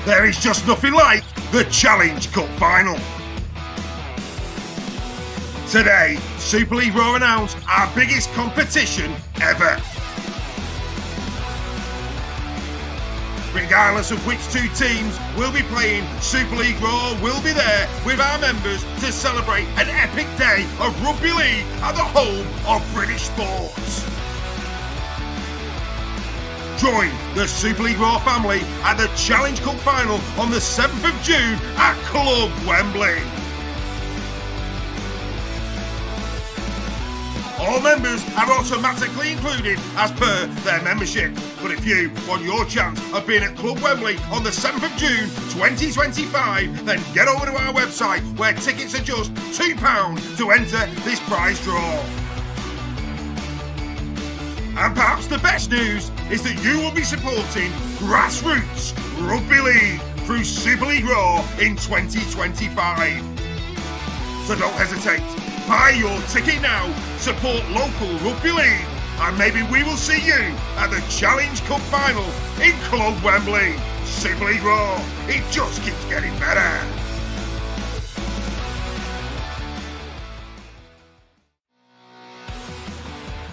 there is just nothing like the Challenge Cup final. Today, Super League Raw announced our biggest competition ever. Regardless of which two teams will be playing, Super League Raw will be there with our members to celebrate an epic day of rugby league at the home of British sports. Join the Super League Raw family at the Challenge Cup final on the 7th of June at Club Wembley. All members are automatically included as per their membership. But if you want your chance of being at Club Wembley on the 7th of June 2025, then get over to our website where tickets are just £2 to enter this prize draw. And perhaps the best news is that you will be supporting grassroots rugby league through Super League Raw in 2025. So don't hesitate. Buy your ticket now, support local rugby league, and maybe we will see you at the Challenge Cup final in Club Wembley. Super League Raw, it just keeps getting better.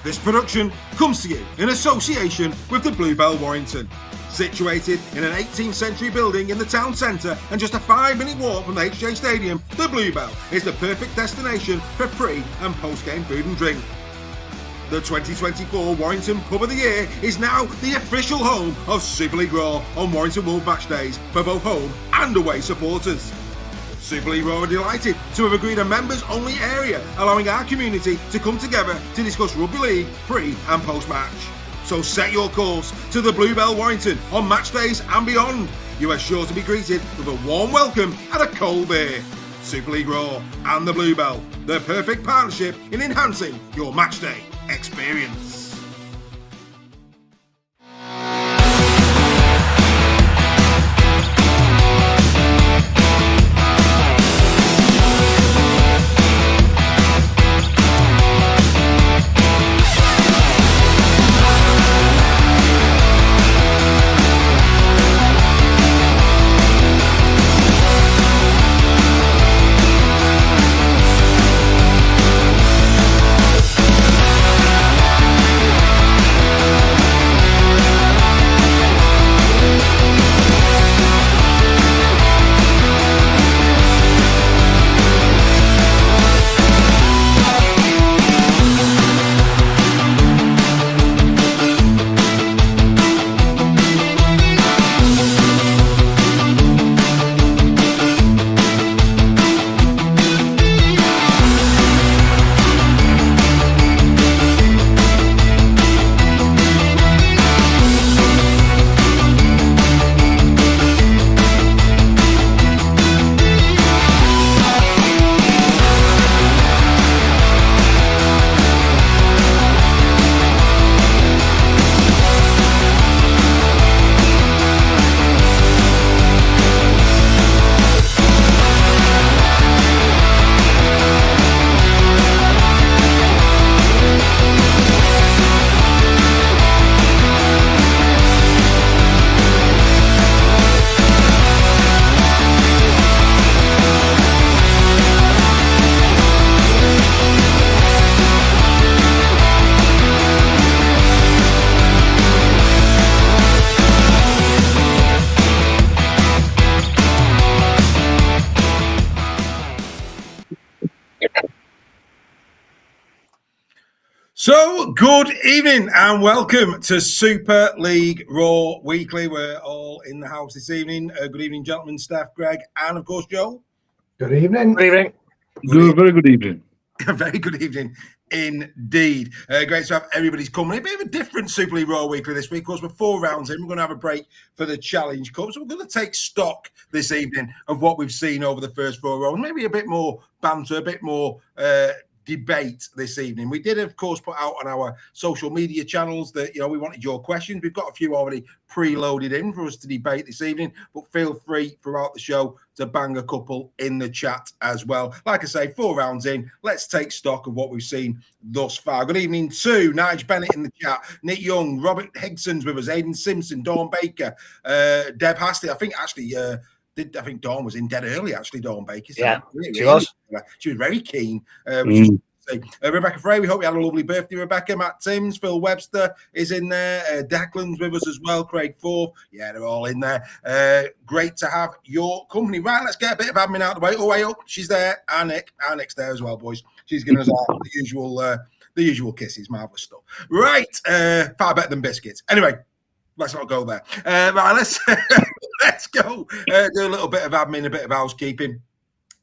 This production comes to you in association with the Bluebell Warrington. Situated in an 18th century building in the town centre and just a 5-minute walk from the HJ Stadium, the Bluebell is the perfect destination for pre- and post-game food and drink. The 2024 Warrington Pub of the Year is now the official home of Super League Raw on Warrington Wolves match days for both home and away supporters. Super League Raw are delighted to have agreed a members-only area, allowing our community to come together to discuss rugby league pre- and post-match. So set your course to the Bluebell Warrington on match days and beyond. You are sure to be greeted with a warm welcome and a cold beer. Super League Raw and the Bluebell, the perfect partnership in enhancing your match day experience. So, good evening and welcome to Super League Raw Weekly. We're all in the house this evening. Good evening, gentlemen, Steph, Greg, and of course, Joel. Good evening. Good evening. Very good evening. A very good evening indeed. Great to have everybody's company. A bit of a different Super League Raw Weekly this week. Of course, we're 4 rounds in. We're going to have a break for the Challenge Cup. So we're going to take stock this evening of what we've seen over the first 4 rounds. Maybe a bit more banter, a bit more debate this evening. We did, of course, put out on our social media channels that, we wanted your questions. We've got a few already preloaded in for us to debate this evening, but feel free throughout the show to bang a couple in the chat as well. Like I say, 4 rounds in, let's take stock of what we've seen thus far. Good evening to Nigel Bennett in the chat, Nick Young, Robert Higson's with us, Aidan Simpson, Dawn Baker, Deb Hasty. I think Dawn was in dead early, actually, Dawn Baker. So yeah, she was. She was very keen, which is Rebecca Frey, we hope you had a lovely birthday, Rebecca. Matt Timms, Phil Webster is in there. Declan's with us as well. Craig Forth. Yeah, they're all in there. Great to have your company. Right, let's get a bit of admin out of the way. Oh, way up. She's there. Our Nick's there as well, boys. She's giving us the usual kisses. Marvellous stuff. Right, far better than biscuits. Anyway, let's not go there. Right, let's go. Do a little bit of admin, a bit of housekeeping.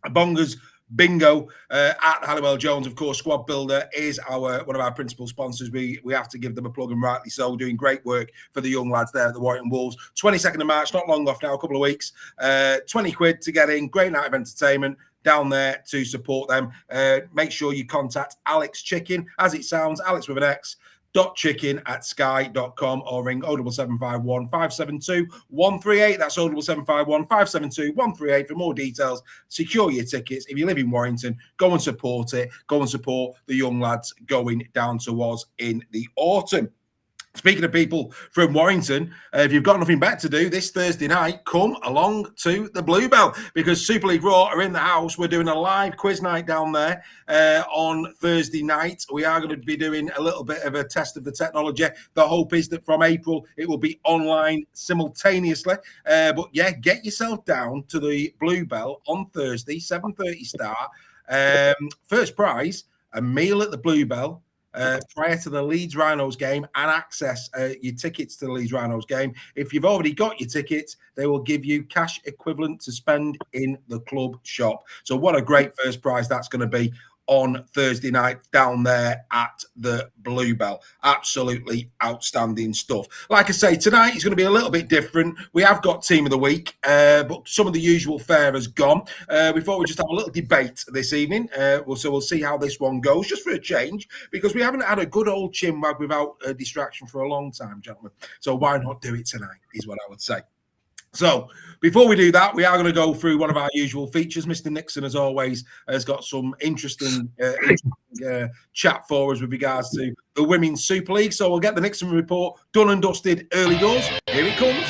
Bongers Bingo at Halliwell Jones, of course. Squad Builder is one of our principal sponsors. We have to give them a plug, and rightly so. Doing great work for the young lads there at the Warrington Wolves. 22nd of March, not long off now, a couple of weeks. 20 quid to get in. Great night of entertainment down there to support them. Make sure you contact Alex Chicken, as it sounds, Alex with an X, .chicken@sky.com, or ring 07751 572 138. That's 07751 572 138 for more details. Secure your tickets. If you live in Warrington, go and support it. Go and support the young lads going down to us in the autumn. Speaking of people from Warrington, if you've got nothing better to do this Thursday night, come along to the Bluebell, because Super League Raw are in the house. We're doing a live quiz night down there on Thursday night. We are going to be doing a little bit of a test of the technology. The hope is that from April, it will be online simultaneously. But yeah, get yourself down to the Bluebell on Thursday, 7:30 start. First prize, a meal at the Bluebell prior to the Leeds Rhinos game, and access your tickets to the Leeds Rhinos game. If you've already got your tickets, they will give you cash equivalent to spend in the club shop. So what a great first prize that's going to be on Thursday night down there at the Bluebell. Absolutely outstanding stuff. Like I say, tonight is going to be a little bit different. We have got Team of the Week, but some of the usual fare has gone. We thought we'd just have a little debate this evening. So we'll see how this one goes, just for a change, because we haven't had a good old chinwag without a distraction for a long time, gentlemen. So why not do it tonight, is what I would say. So before we do that, we are going to go through one of our usual features. Mr. Nixon, as always, has got some interesting chat for us with regards to the Women's Super League. So we'll get the Nixon report done and dusted early doors. Here it comes.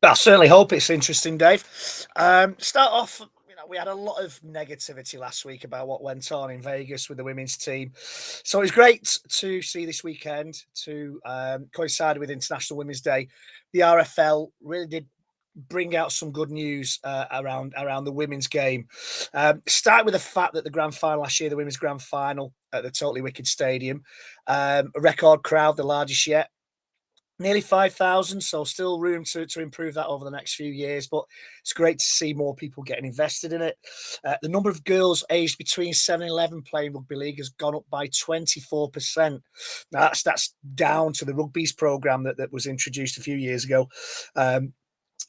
I certainly hope it's interesting, Dave. Start off, we had a lot of negativity last week about what went on in Vegas with the women's team. So it was great to see this weekend, to coincide with International Women's Day. The RFL really did bring out some good news around the women's game. Start with the fact that the grand final last year, the women's grand final at the Totally Wicked Stadium, a record crowd, the largest yet. Nearly 5,000, so still room to improve that over the next few years. But it's great to see more people getting invested in it. The number of girls aged between 7 and 11 playing rugby league has gone up by 24%. Now, that's down to the Rugby's program that was introduced a few years ago,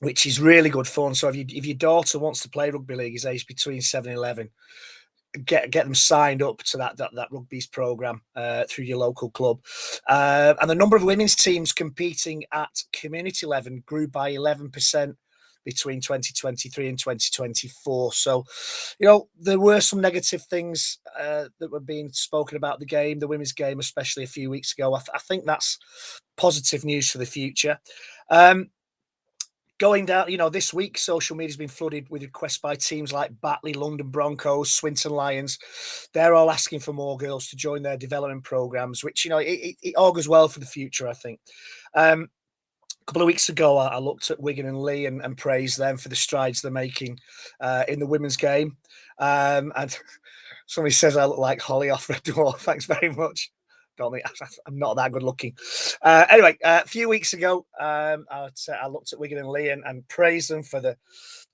which is really good fun. So if your daughter wants to play rugby league, is aged between 7 and 11. Get them signed up to that Rugby's program through your local club, and the number of women's teams competing at community level grew by 11% between 2023 and 2024. So, there were some negative things that were being spoken about the women's game, especially a few weeks ago. I think that's positive news for the future. Going down, this week, social media has been flooded with requests by teams like Batley, London Broncos, Swinton Lions. They're all asking for more girls to join their development programs, which, it augurs well for the future, I think. A couple of weeks ago, I looked at Wigan and Lee and praised them for the strides they're making in the women's game. And somebody says I look like Holly off Red Dwarf. Thanks very much. I'm not that good looking. Anyway, a few weeks ago, I looked at Wigan and Lee and praised them for the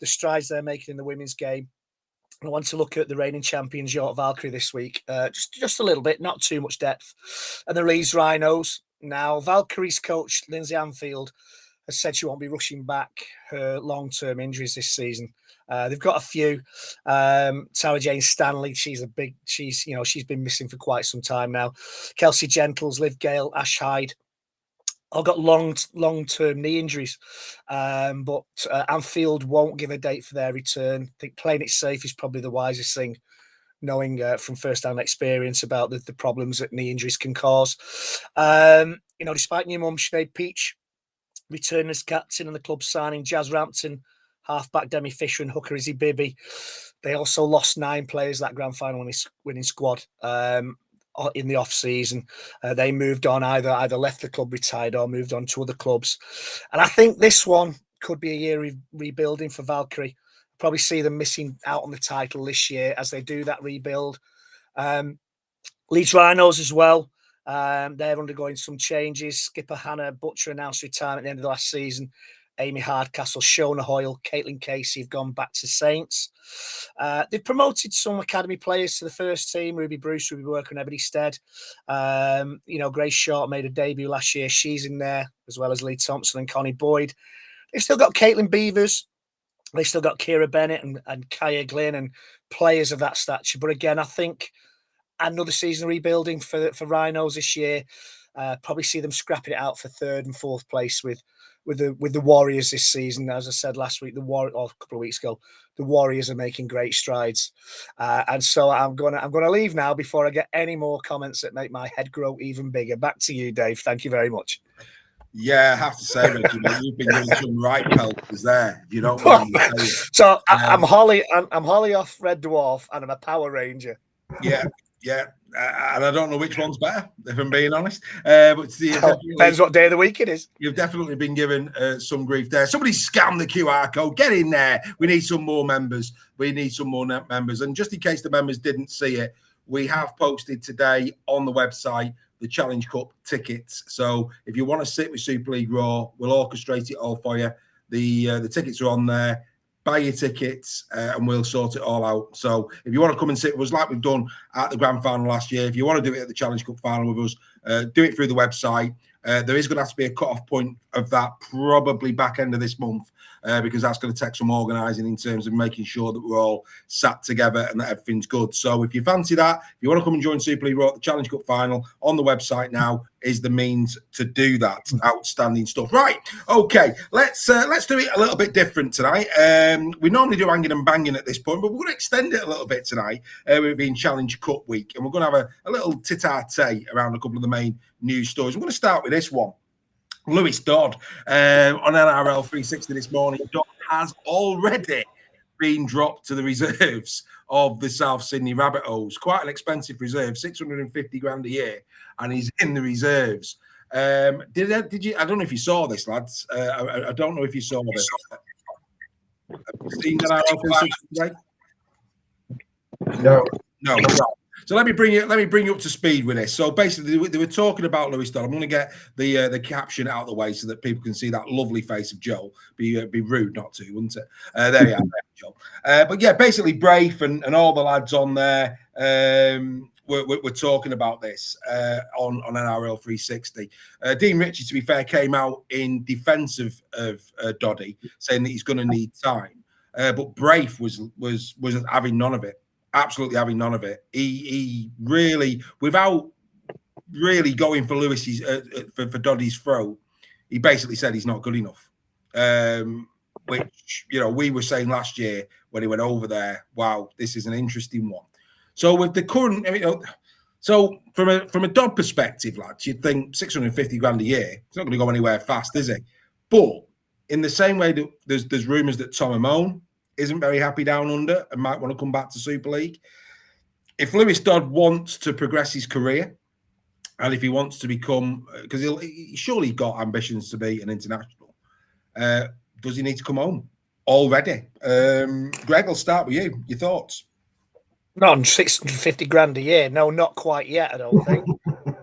strides they're making in the women's game. I want to look at the reigning champions, York Valkyrie, this week. Just a little bit, not too much depth. And the Leeds Rhinos. Now, Valkyrie's coach, Lindsay Anfield, has said she won't be rushing back her long-term injuries this season. They've got a few. Sarah Jane Stanley, she's been missing for quite some time now. Kelsey Gentles, Liv Gale, Ash Hyde, all got long-term knee injuries. But Anfield won't give a date for their return. I think playing it safe is probably the wisest thing, knowing from first-hand experience about the problems that knee injuries can cause. Despite new mum Sinead Peach returning as captain and the club signing Jazz Rampton, halfback Demi Fisher and hooker Izzy Bibby, they also lost 9 players that grand final winning squad in the off season. They moved on, either left the club, retired, or moved on to other clubs. And I think this one could be a year of rebuilding for Valkyrie. Probably see them missing out on the title this year as they do that rebuild. Leeds Rhinos as well. They're undergoing some changes. Skipper Hannah Butcher announced retirement at the end of the last season. Amy Hardcastle, Shona Hoyle, Caitlin Casey have gone back to Saints. They've promoted some academy players to the first team. Ruby Bruce, Ruby Worker, and Ebony Stead. Grace Short made a debut last year. She's in there, as well as Lee Thompson and Connie Boyd. They've still got Caitlin Beavers. They've still got Kira Bennett and Kaya Glynn and players of that stature. But again, I think another season rebuilding for Rhinos this year. Probably see them scrapping it out for 3rd and 4th place with the Warriors this season. As I said last week, or a couple of weeks ago, the Warriors are making great strides. And so I'm gonna leave now before I get any more comments that make my head grow even bigger. Back to you, Dave. Thank you very much. Yeah, I have to say, Reggie, you've been doing some right pelters there. You don't mind me saying. So I'm Holly off Red Dwarf, and I'm a Power Ranger. Yeah. And I don't know which one's better, if I'm being honest. But depends what day of the week it is. You've definitely been given some grief there. Somebody scam the QR code. Get in there. We need some more members. And just in case the members didn't see it, we have posted today on the website the Challenge Cup tickets. So if you want to sit with Super League Raw, we'll orchestrate it all for you. The tickets are on there. Buy your tickets and we'll sort it all out. So if you want to come and sit with us like we've done at the grand final last year, if you want to do it at the Challenge Cup final with us, do it through the website. There is going to have to be a cut-off point of that probably back end of this month because that's going to take some organising in terms of making sure that we're all sat together and that everything's good. So if you fancy that, if you want to come and join Super League Raw at the Challenge Cup final, on the website now is the means to do that. Outstanding stuff. Right, okay, let's do it a little bit different tonight. We normally do hanging and banging at this point, but we're going to extend it a little bit tonight with it being Challenge Cup week, and we're going to have a little tit-a-tat around a couple of the main news stories. We're going to start with this one. Lewis Dodd on NRL 360 this morning. Dodd has already been dropped to the reserves of the South Sydney Rabbitohs. Quite an expensive reserve, 650 grand a year, and he's in the reserves. Did you? I don't know if you saw this, lads. I don't know if you saw this. Have you seen NRL 360 today? No. Right. So let me bring you up to speed with this. So basically, they were talking about Lewis Dodd. I'm going to get the caption out of the way so that people can see that lovely face of Joel. Be rude not to, wouldn't it? There you are, Joel. But yeah, basically, Brafe and all the lads on there we're talking about this on NRL 360. Dean Ritchie, to be fair, came out in defence of Doddy, saying that he's going to need time. But Brafe was having none of it. Absolutely having none of it. He really, without really going for Lewis's for Doddy's throat, he basically said he's not good enough. Which we were saying last year when he went over there. Wow, this is an interesting one. So with the current, so from a Dodd perspective, lads, you'd think 650 grand a year. It's not going to go anywhere fast, is it? But in the same way that there's rumours that Tom Amone isn't very happy down under and might want to come back to Super League. If Lewis Dodd wants to progress his career, and if he wants to become, because he surely got ambitions to be an international, does he need to come home already? Greg, I'll start with you. Your thoughts? Not on 650 grand a year. No, not quite yet, I don't think.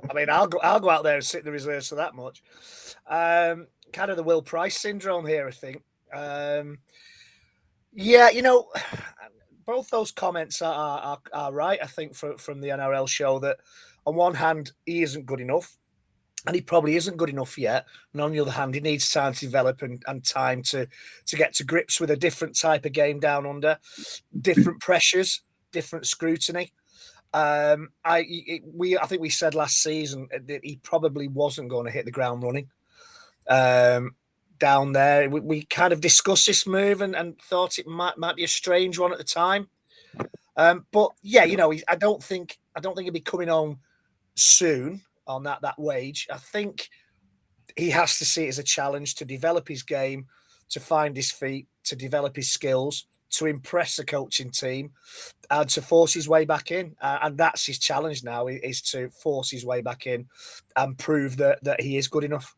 I mean, I'll go out there and sit in the reserves for that much. Kind of the Will Price syndrome here, I think. Yeah, both those comments are right. I think from the NRL show that on one hand he isn't good enough, and he probably isn't good enough yet. And on the other hand, he needs time to develop and time to get to grips with a different type of game down under, different pressures, different scrutiny. I think we said last season that he probably wasn't going to hit the ground running. Down there, we kind of discussed this move and thought it might be a strange one at the time. But yeah, I don't think he'll be coming on soon on that wage. I think he has to see it as a challenge to develop his game, to find his feet, to develop his skills, to impress the coaching team, and to force his way back in. And that's his challenge now, is to force his way back in and prove that he is good enough.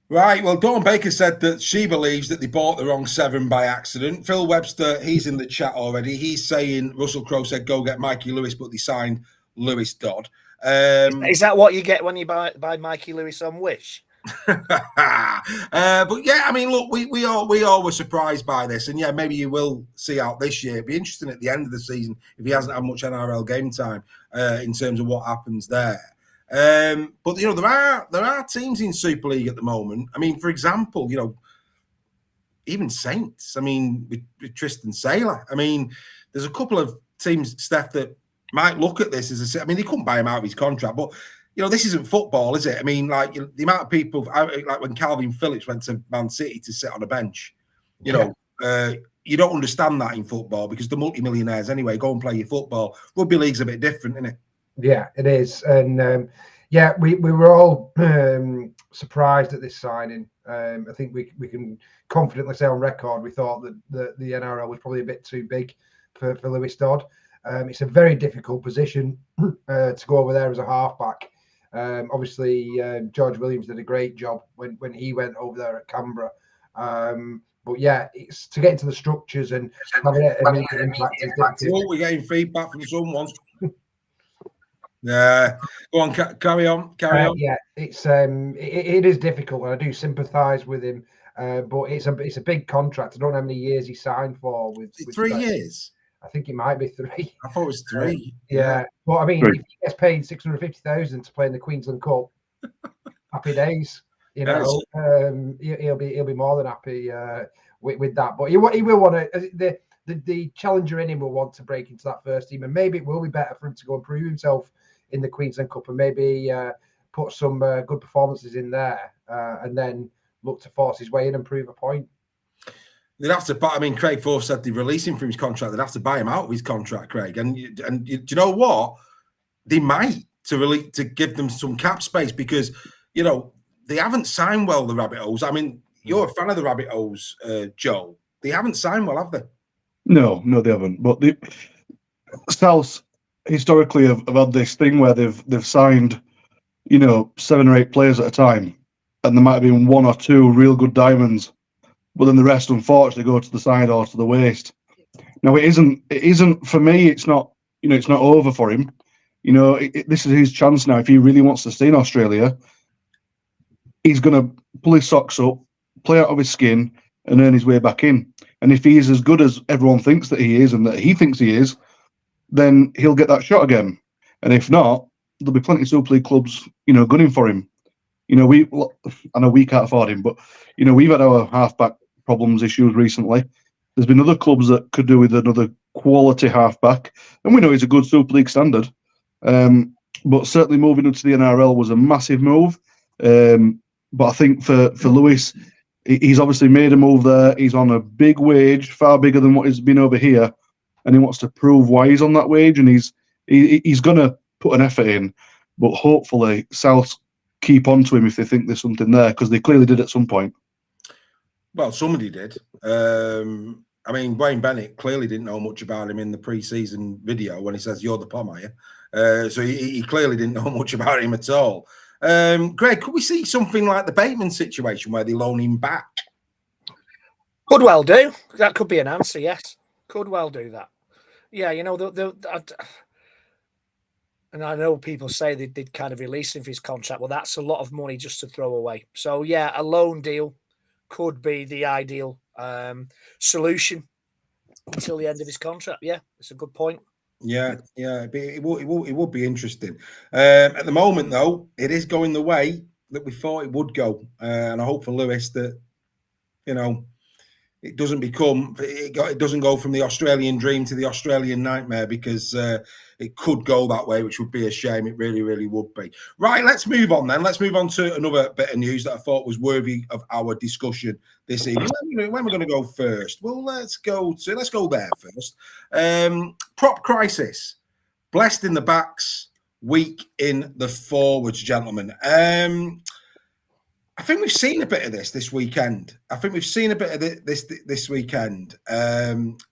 Right, well, Dawn Baker said that she believes that they bought the wrong 7 by accident. Phil Webster, he's in the chat already. He's saying Russell Crowe said go get Mikey Lewis, but they signed Lewis Dodd. Is that what you get when you buy Mikey Lewis on Wish? But yeah, I mean, look, we all were surprised by this, and yeah, maybe you will see out this year. It'd be interesting at the end of the season if he hasn't had much NRL game time in terms of what happens there. But there are teams in Super League at the moment. I mean, for example, even Saints. I mean, with Tristan Saylor. I mean, there's a couple of teams, Steph, that might look at this as they couldn't buy him out of his contract, but this isn't football, is it? I mean, like the amount of people, like when Calvin Phillips went to Man City to sit on a bench, you don't understand that in football because the multimillionaires anyway go and play your football. Rugby league's a bit different, isn't it? Yeah, it is, and we were all surprised at this signing. I think we can confidently say on record we thought that the NRL was probably a bit too big for Lewis Dodd. It's a very difficult position to go over there as a halfback. Obviously, George Williams did a great job when he went over there at Canberra. But yeah, it's to get into the structures and having an immediate impact is difficult. We're getting feedback from someone. Yeah, go on, carry on. Yeah, it is difficult, and I do sympathise with him. But it's a big contract. I don't know how many years he signed for. With 3 years. I think it might be 3. I thought it was 3. Yeah. Well, I mean, if he gets paid 650,000 to play in the Queensland Cup, happy days. He'll be more than happy with that. But he will want to. The challenger in him will want to break into that first team, and maybe it will be better for him to go and prove himself in the Queensland Cup and maybe put some good performances in there, and then look to force his way in and prove a point. They'd have to. I mean, Craig Forth said they release him from his contract. They'd have to buy him out of his contract, Craig. And do you know what? They might to give them some cap space because they haven't signed well, the Rabbitohs. I mean, you're a fan of the Rabbitohs, Joe. They haven't signed well, have they? No, they haven't. But the South historically have had this thing where they've signed, 7 or 8 players at a time, and there might have been 1 or 2 real good diamonds, but then the rest, unfortunately, go to the side or to the waste. Now, it isn't for me. It's not, it's not over for him. This is his chance now. If he really wants to stay in Australia, he's going to pull his socks up, play out of his skin, and earn his way back in. And if he is as good as everyone thinks that he is and that he thinks he is, then he'll get that shot again. And if not, there'll be plenty of Super League clubs, gunning for him. I know we can't afford him, but, we've had our halfback problems issues recently. There's been other clubs that could do with another quality halfback. And we know he's a good Super League standard. But certainly moving into the NRL was a massive move. But I think for Lewis, he's obviously made a move there. He's on a big wage, far bigger than what he's been over here. And he wants to prove why he's on that wage. And he's going to put an effort in. But hopefully South keep on to him if they think there's something there, because they clearly did at some point. Well, somebody did. I mean, Wayne Bennett clearly didn't know much about him in the pre-season video when he says, "You're the Pom, are you?" So he clearly didn't know much about him at all. Greg, could we see something like the Bateman situation where they loan him back? Could well do. That could be an answer, yes. Could well do that. Yeah, and I know people say they did kind of release him for his contract. Well, that's a lot of money just to throw away. So, yeah, a loan deal could be the ideal solution until the end of his contract. Yeah, it's a good point. Yeah, it would be interesting. At the moment, though, it is going the way that we thought it would go, and I hope for Lewis that it doesn't go from the Australian dream to the Australian nightmare, because it could go that way, which would be a shame. It really, really would be. Right, let's move on then. Let's move on to another bit of news that I thought was worthy of our discussion this evening. When we're going to go first? Well, let's go there first. Prop crisis. Blessed in the backs, weak in the forwards, gentlemen. I think we've seen a bit of this weekend. This weekend.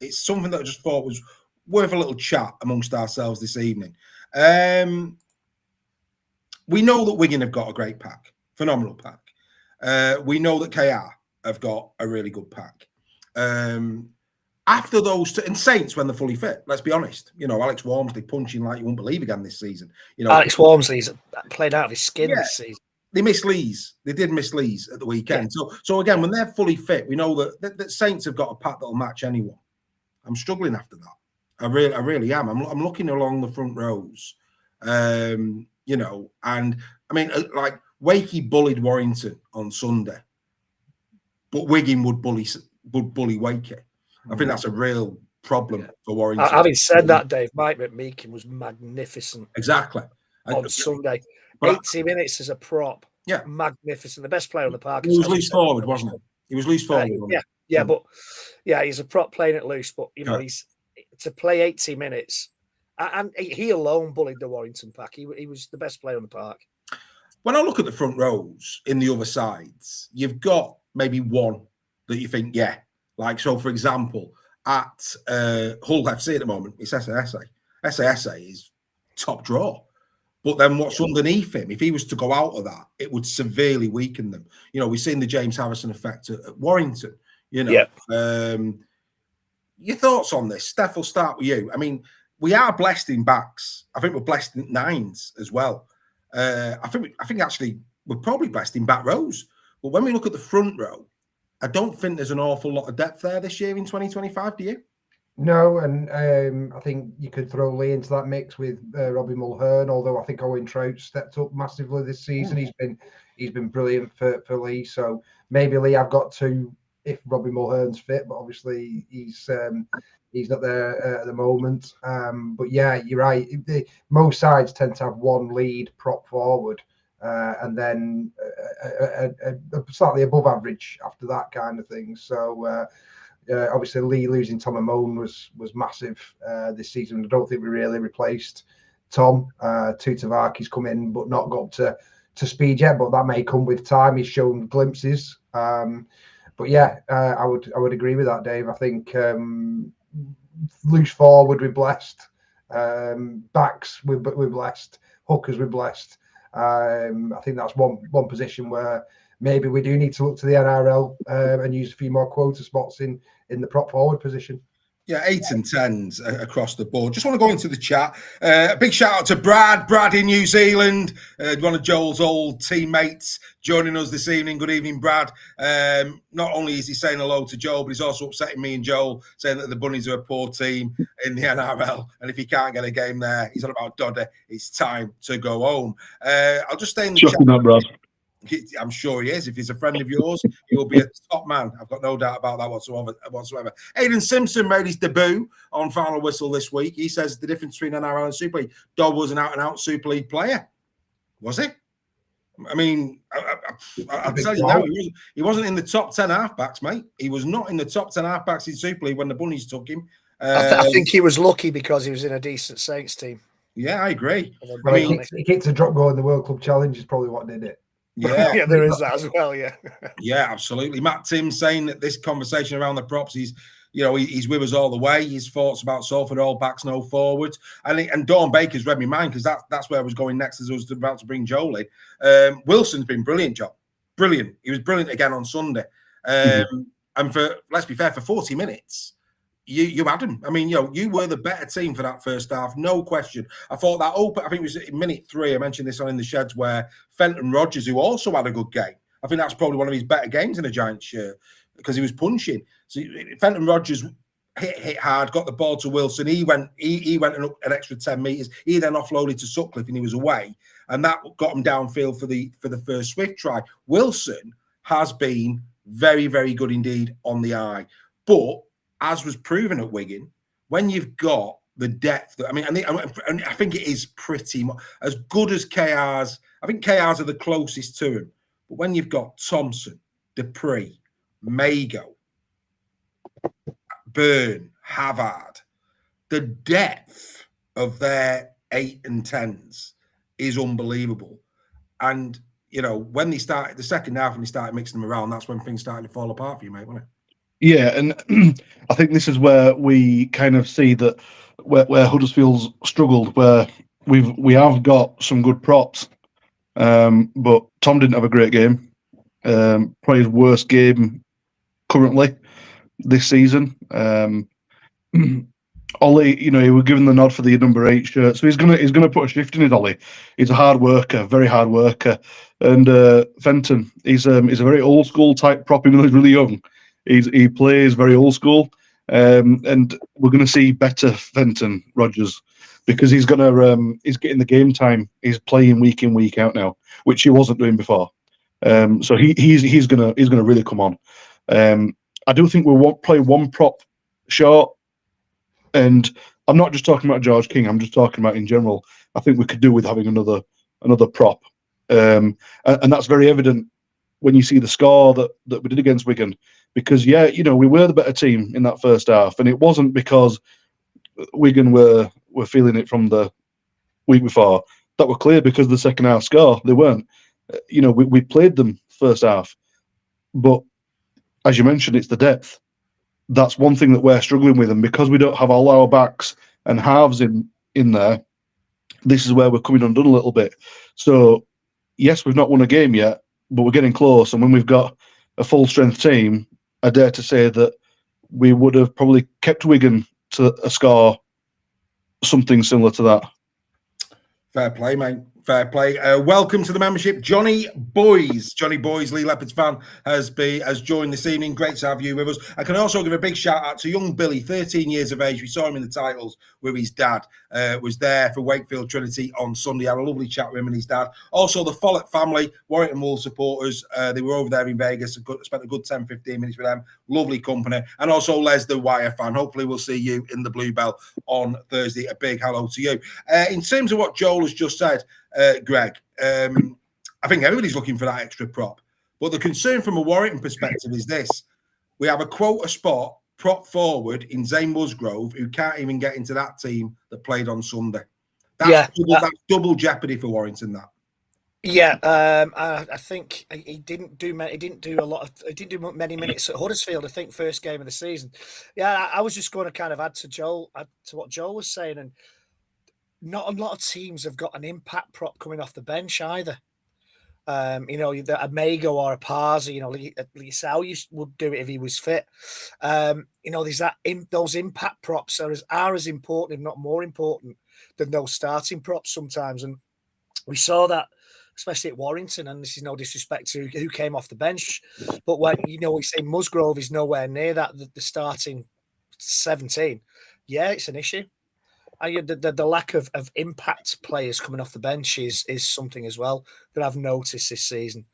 It's something that I just thought was worth a little chat amongst ourselves this evening. We know that Wigan have got a great pack, phenomenal pack. We know that KR have got a really good pack. After those two, and Saints, when they're fully fit, let's be honest, Alex Walmsley punching like you won't believe again this season. Alex Walmsley's played out of his skin this season. They missed Lees. They did miss Lees at the weekend. Yeah. So again, when they're fully fit, we know that Saints have got a pack that'll match anyone. I'm struggling after that. I really am. I'm looking along the front rows, and I mean, like Wakey bullied Warrington on Sunday, but Wigan would bully Wakey. I think that's a real problem for Warrington. Having said that, Dave, Mike McMeekin was magnificent. Exactly. On Sunday. 80 minutes as a prop. Yeah. Magnificent. The best player on the park. He was loose forward, wasn't he? He was loose forward. But he's a prop playing it loose. But, he's to play 80 minutes. And he alone bullied the Warrington pack. He was the best player on the park. When I look at the front rows in the other sides, you've got maybe one that you think, so for example, at Hull FC at the moment, it's SASA. SASA is top draw. But then what's underneath him, if he was to go out of that, it would severely weaken them. We've seen the James Harrison effect at Warrington. Your thoughts on this? Steph, we'll start with you. I mean, we are blessed in backs. I think we're blessed in nines as well. I think actually we're probably blessed in back rows. But when we look at the front row, I don't think there's an awful lot of depth there this year in 2025, do you? No, and I think you could throw Lee into that mix with Robbie Mulhern, although I think Owen Trout stepped up massively this season. He's been brilliant for Lee. So maybe Lee I've got to if Robbie Mulhern's fit, but obviously he's not there at the moment. But yeah, you're right. Most sides tend to have one lead prop forward. And then slightly above average after that kind of thing. So obviously Lee losing Tom Amone was massive this season. I don't think we really replaced Tom. Tutavaki's come in but not got up to speed yet, but that may come with time. He's shown glimpses. But yeah, I would agree with that, Dave. I think loose forward we're blessed. Backs we're blessed. Hookers we're blessed. I think that's one position where maybe we do need to look to the NRL and use a few more quota spots in the prop forward position. Yeah, 8s and 10s across the board. Just want to go into the chat. A big shout out to Brad in New Zealand, one of Joel's old teammates, joining us this evening. Good evening, Brad. Not only is he saying hello to Joel, but he's also upsetting me and Joel, saying that the Bunnies are a poor team in the NRL. And if he can't get a game there, he's on about Dodd. It's time to go home. I'll just stay in the chat. That, Brad. I'm sure he is. If he's a friend of yours, he will be a top man. I've got no doubt about that whatsoever. Aidan Simpson made his debut on Final Whistle this week. He says the difference between NRL and Super League. Dodd was an out-and-out Super League player. Was he? I mean, I'll tell you now, he wasn't in the top 10 halfbacks, mate. He was not in the top 10 halfbacks in Super League when the Bunnies took him. I think he was lucky because he was in a decent Saints team. Yeah, I agree. I mean, he kicked a drop goal in the World Club Challenge is probably what did it. Yeah, there is that as well. Yeah, absolutely. Matt Tim saying that this conversation around the props, he's with us all the way. His thoughts about Salford, all backs, no forwards, and Dawn Baker's read me mind because that's where I was going next as I was about to bring Joel in. Wilson's been brilliant, John. Brilliant. He was brilliant again on Sunday. And let's be fair, for 40 minutes. You had him. I mean, you were the better team for that first half, no question. I thought that open, I think it was in minute 3, I mentioned this on In the Sheds, where Fenton Rodgers, who also had a good game, I think that's probably one of his better games in a Giants shirt because he was punching. So Fenton Rodgers hit hard, got the ball to Wilson. He went an extra 10 metres. He then offloaded to Sutcliffe and he was away. And that got him downfield for the first Swift try. Wilson has been very, very good indeed on the eye. But as was proven at Wigan, when you've got the depth, and I think it is pretty much as good as KR's. I think KR's are the closest to him. But when you've got Thompson, Dupree, Mago, Byrne, Havard, the depth of their 8 and 10s is unbelievable. And, when they started the second half and they started mixing them around, that's when things started to fall apart for you, mate, wasn't it? Yeah, and I think this is where we kind of see that where Huddersfield's struggled, where we have got some good props, but Tom didn't have a great game. Probably his worst game currently this season. Ollie, he was given the nod for the number 8 shirt, so he's gonna put a shift in it. Ollie, he's a hard worker, very hard worker, and Fenton, he's a very old school type prop. Even though he's really young, he plays very old school, and we're gonna see better Fenton Rodgers because he's getting the game time. He's playing week in week out now, which he wasn't doing before. So he's gonna really come on. I do think we'll play one prop short. And I'm not just talking about George King. I'm just talking about in general. I think we could do with having another prop, and that's very evident when you see the score that we did against Wigan. Because we were the better team in that first half, and it wasn't because Wigan were feeling it from the week before. That were clear because of the second half score. They weren't. We played them first half, but as you mentioned, it's the depth. That's one thing that we're struggling with, and because we don't have all our backs and halves in there, this is where we're coming undone a little bit. So, yes, we've not won a game yet, but we're getting close. And when we've got a full strength team, I dare to say that we would have probably kept Wigan to a score something similar to that. Fair play, mate. Fair play. Welcome to the membership, Johnny Boys. Johnny Boys, Lee Leopard's fan, has joined this evening. Great to have you with us. I can also give a big shout out to young Billy, 13 years of age. We saw him in the titles with his dad. Was there for Wakefield Trinity on Sunday. Had a lovely chat with him and his dad. Also, the Follett family, Warrington Wolves supporters. They were over there in Vegas. Spent a good 10-15 minutes with them. Lovely company. And also Les, the Wire fan. Hopefully, we'll see you in the Bluebell on Thursday. A big hello to you. In terms of what Joel has just said, Greg, I think everybody's looking for that extra prop. But the concern from a Warrington perspective is this. We have a quota spot prop forward in Zane Musgrove who can't even get into that team that played on Sunday. That's double jeopardy for Warrington, that. Yeah, I think he didn't do many minutes at Huddersfield. I think first game of the season. Yeah, I was just going to kind of add to what Joel was saying, and not a lot of teams have got an impact prop coming off the bench either. A Mago or a Parza, Lisau would do it if he was fit. There's those impact props are as important, if not more important, than those starting props sometimes. And we saw that, especially at Warrington, and this is no disrespect to who came off the bench, but when we say Musgrove is nowhere near that, the starting 17, yeah, it's an issue. The lack of impact players coming off the bench is something as well that I've noticed this season.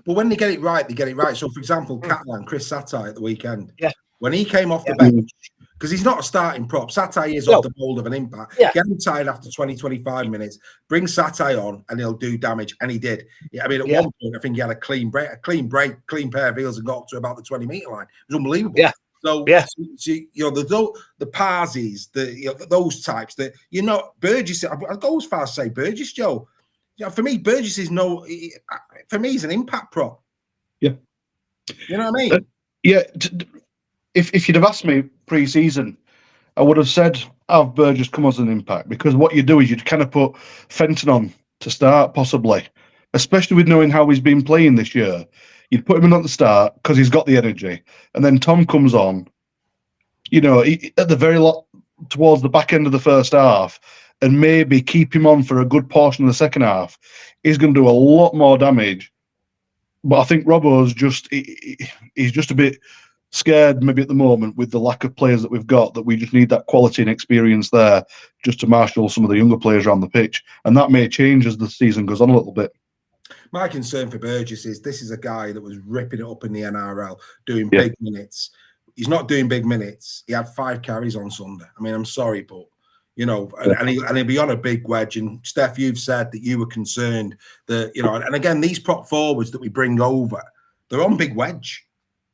But when they get it right, they get it right. So, for example, Catalan, Chris Satai at the weekend, when he came off the bench, because he's not a starting prop, Satai is off the mould of an impact. Get him tired after 20, 25 minutes, bring Satai on, and he'll do damage. And he did. At one point, I think he had a clean break, clean pair of heels and got up to about the 20-metre line. It was unbelievable. Yeah. So, the Parzies, those types that Burgess. I'd go as far as say Burgess, Joe. For me, Burgess is he's an impact prop. Yeah, you know what I mean. If you'd have asked me pre-season, I would have said have Burgess come as an impact, because what you do is you'd kind of put Fenton on to start, possibly, especially with knowing how he's been playing this year. You'd put him in at the start because he's got the energy, and then Tom comes on, at the very towards the back end of the first half, and maybe keep him on for a good portion of the second half. He's going to do a lot more damage. But I think Robbo's he's just a bit scared maybe at the moment with the lack of players that we've got, that we just need that quality and experience there just to marshal some of the younger players around the pitch. And that may change as the season goes on a little bit. My concern for Burgess is this is a guy that was ripping it up in the NRL, doing big minutes. He's not doing big minutes. He had 5 carries on Sunday. I mean, I'm sorry, but, you know, and he'll be on a big wedge. And Steph, you've said that you were concerned that, you know, and again, these prop forwards that we bring over, they're on big wedge.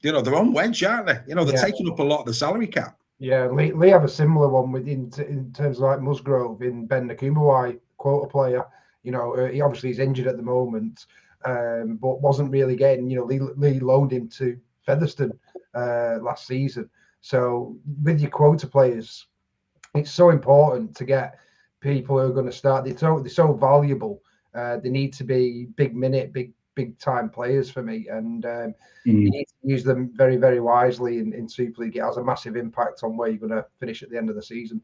You know, they're on wedge, aren't they? You know, they're taking up a lot of the salary cap. Yeah, Lee have a similar one with in terms of like Musgrove in Ben Nakumawai, quota player. You know, he obviously is injured at the moment, but wasn't really getting. You know, Lee loaned him to Featherstone last season. So with your quota players, it's so important to get people who are going to start. They're so valuable. They need to be big minute, big time players for me, and you need to use them very, very wisely in Super League. It has a massive impact on where you're going to finish at the end of the season.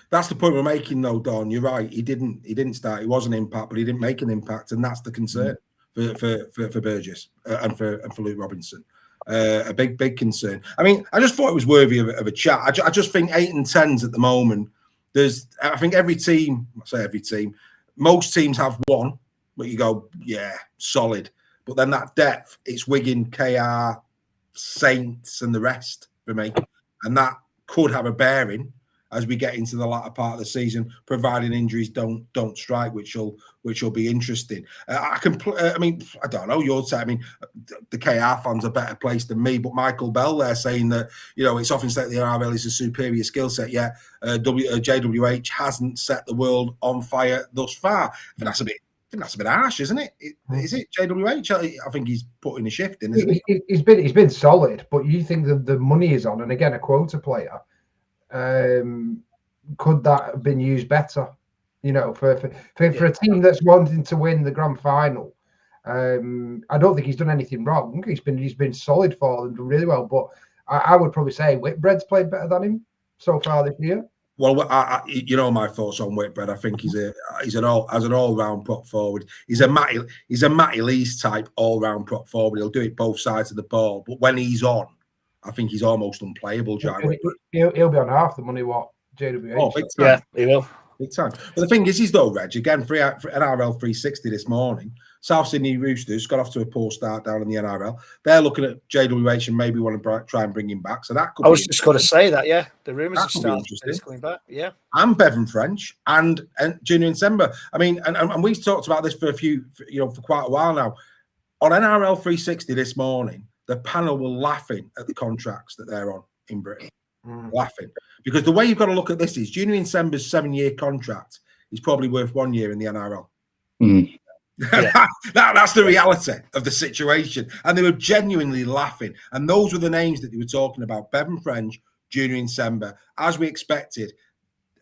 That's the point we're making, though, Don. You're right. He didn't start. He was an impact, but he didn't make an impact, and that's the concern for Burgess and for Luke Robinson. A big concern. I mean, I just thought it was worthy of a chat. I just think 8 and 10s at the moment. I think every team. I say every team. Most teams have one. But you go, yeah, solid. But then that depth, it's Wigan, KR, Saints, and the rest for me. And that could have a bearing as we get into the latter part of the season, providing injuries don't strike, which will be interesting. I mean, I don't know. You'll say, I mean, the KR fans are better placed than me, but Michael Bell there saying that, you know, it's often said the NRL is a superior skill set, yet JWH hasn't set the world on fire thus far. And that's a bit harsh, isn't it? Is it JWH? I think he's putting a shift in, isn't he? He's been solid, but you think that the money is on, and again, a quota player. Could that have been used better? You know, for a team that's wanting to win the grand final. I don't think he's done anything wrong. He's been solid for them, done really well. But I would probably say Whitbread's played better than him so far this year. Well, you know my thoughts on Whitbread. I think he's an all-round prop forward. He's a Matty Lees type all-round prop forward. He'll do it both sides of the ball. But when he's on, I think he's almost unplayable, Jack. He'll be on half the money what JWH. Oh, big time. Yeah, he will. Big time. But the thing is though, Reg, again, for NRL 360 this morning, South Sydney Roosters got off to a poor start down in the NRL. They're looking at JWH and maybe want to try and bring him back. So that could I was just going to say that, yeah. The rumours have started interesting. coming back, yeah. And Bevan French and Junior Nsemba. I mean, and we've talked about this for quite a while now. On NRL 360 this morning, the panel were laughing at the contracts that they're on in Britain. Laughing. Because the way you've got to look at this is Junior Nsemba's 7-year contract is probably worth 1 year in the NRL. Yeah. That's the reality of the situation. And they were genuinely laughing. And those were the names that they were talking about. Bevan French, Junior Nsemba. As we expected,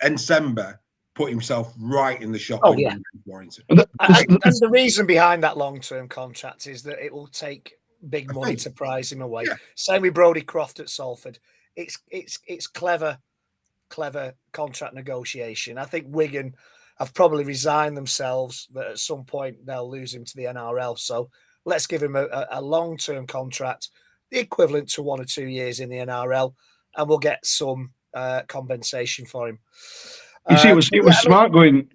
Nsemba put himself right in the shop. Oh, yeah. Warrington. And the reason behind that long-term contract is that it will take big money to prize him away. Yeah. Same with Brodie Croft at Salford. It's clever contract negotiation. I think Wigan have probably resigned themselves that at some point they'll lose him to the NRL. So let's give him a long-term contract, the equivalent to 1 or 2 years in the NRL, and we'll get some compensation for him. You see, it was smart going.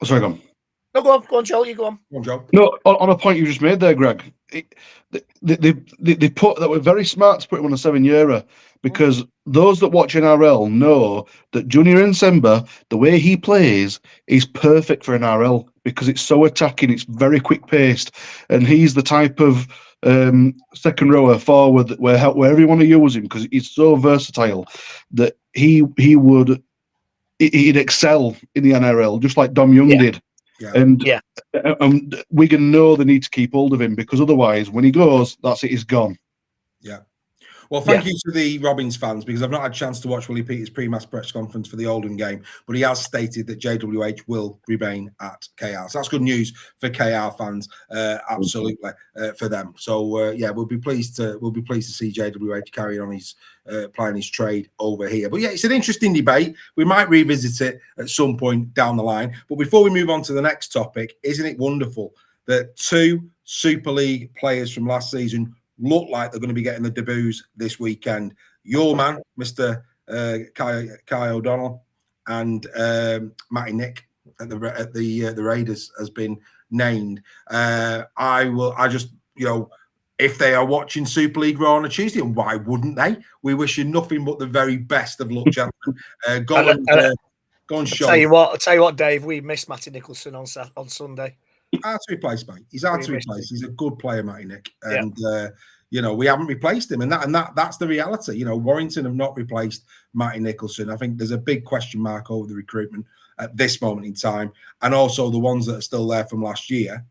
Oh, sorry, go on. No, go on, Joel. You go on. Go on, Joel. No, on a point you just made there, Greg. They put that were very smart to put him on a 7-yearer because those that watch NRL know that Junior Nsemba, the way he plays, is perfect for NRL because it's so attacking, it's very quick paced, and he's the type of second rower forward wherever you want to use him because he's so versatile that he'd excel in the NRL just like Dom Young did. Yeah. And Wigan know they need to keep hold of him because otherwise, when he goes, that's it, he's gone. Yeah. Well, thank you to the Robins fans because I've not had a chance to watch Willie Peters' pre-match press conference for the Oldham game, but he has stated that JWH will remain at KR. So that's good news for KR fans, absolutely for them. So we'll be pleased to see JWH carry on his playing his trade over here. But yeah, it's an interesting debate. We might revisit it at some point down the line. But before we move on to the next topic, isn't it wonderful that 2 Super League players from last season look like they're going to be getting the debuts this weekend. Your man, Mr. Kai O'Donnell, and Matty Nick at the Raiders has been named. If they are watching Super League Raw on a Tuesday, and why wouldn't they? We wish you nothing but the very best of luck, gentlemen. Go and show. I'll tell you what, Dave. We missed Matty Nicholson on Sunday. Hard to replace, mate. He's hard to replace. He's a good player, Matty Nick, and we haven't replaced him, and that's the reality. Warrington have not replaced Matty Nicholson. I think there's a big question mark over the recruitment at this moment in time, and also the ones that are still there from last year.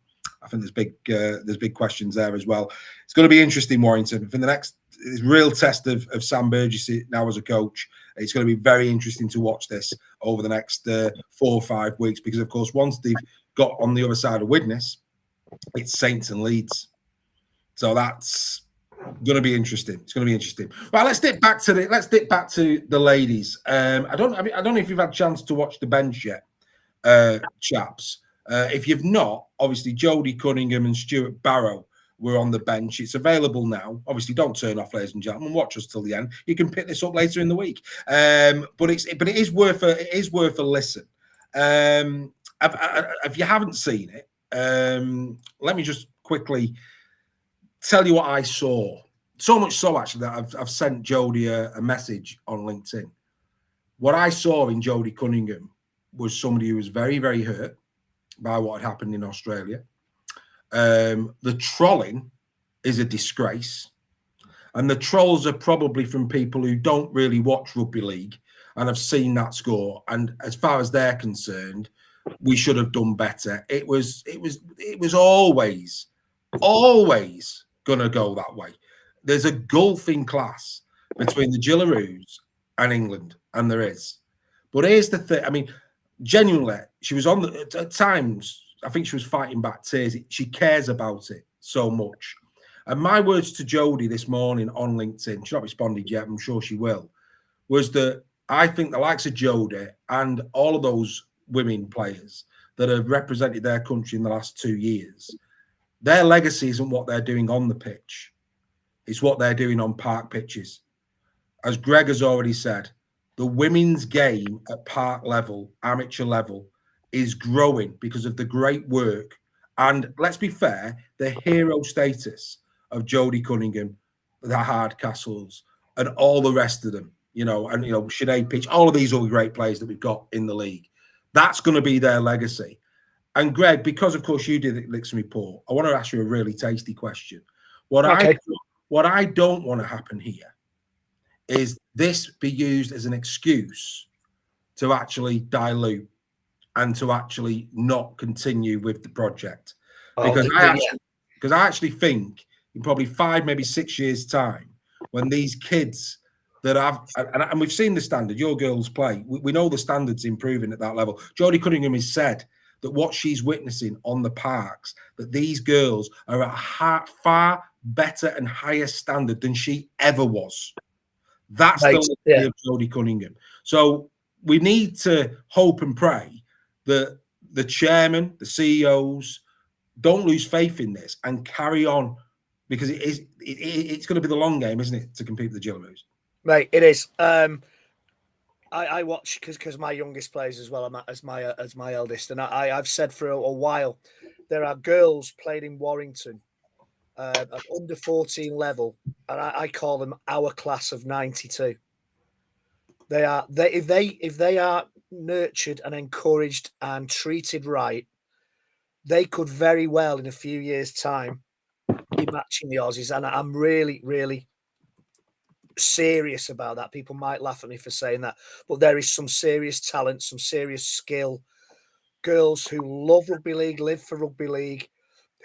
I think there's big questions there as well. It's going to be interesting, Warrington. For the next real test of Sam Burgess now as a coach, it's going to be very interesting to watch this over the next 4 or 5 weeks, because, of course, once they've got on the other side of Widnes, it's Saints and Leeds. So that's going to be interesting. It's going to be interesting. Right, let's dip back to the ladies. I don't know if you've had a chance to watch the bench yet, chaps. If you've not, obviously Jodie Cunningham and Stuart Barrow were on the bench. It's available now. Obviously, don't turn off, ladies and gentlemen. Watch us till the end. You can pick this up later in the week. But it is worth a listen. If you haven't seen it, let me just quickly tell you what I saw. So much so, actually, that I've sent Jodie a message on LinkedIn. What I saw in Jodie Cunningham was somebody who was very, very hurt by what had happened in Australia. The trolling is a disgrace. And the trolls are probably from people who don't really watch rugby league and have seen that score. And as far as they're concerned, we should have done better. It was always gonna go that way. There's a gulf in class between the Gillaroos and England, and there is. But here's the thing. I mean, genuinely, she was at times, I think she was fighting back tears. She cares about it so much. And my words to Jodie this morning on LinkedIn, she's not responded yet, I'm sure she will, was that I think the likes of Jodie and all of those women players that have represented their country in the last 2 years, their legacy isn't what they're doing on the pitch. It's what they're doing on park pitches. As Greg has already said, the women's game at park level, amateur level, is growing because of the great work and, let's be fair, the hero status of Jodie Cunningham, the Hardcastles, and all the rest of them. Sinead Pitch, all of these other great players that we've got in the league. That's going to be their legacy. And Greg, because of course you did the Lixon report, I want to ask you a really tasty question. What I don't want to happen here is this be used as an excuse to actually dilute and to actually not continue with the project. Because I actually think in probably 5, maybe 6 years' time, when these kids that have, and we've seen the standard, your girls play, we know the standard's improving at that level. Jodie Cunningham has said that what she's witnessing on the parks, that these girls are at far better and higher standard than she ever was. That's the legacy of Jodie Cunningham. So we need to hope and pray that the chairman, the CEOs, don't lose faith in this and carry on, because it's going to be the long game, isn't it, to compete with the Gillaroos? Right, it is. I watch because my youngest plays as well as my eldest, and I've said for a while there are girls playing in Warrington at under 14 level, and I call them our class of 92. If they are nurtured and encouraged and treated right, they could very well in a few years' time be matching the Aussies. And I'm really, really serious about that. People might laugh at me for saying that, but there is some serious talent, some serious skill. Girls who love rugby league, live for rugby league,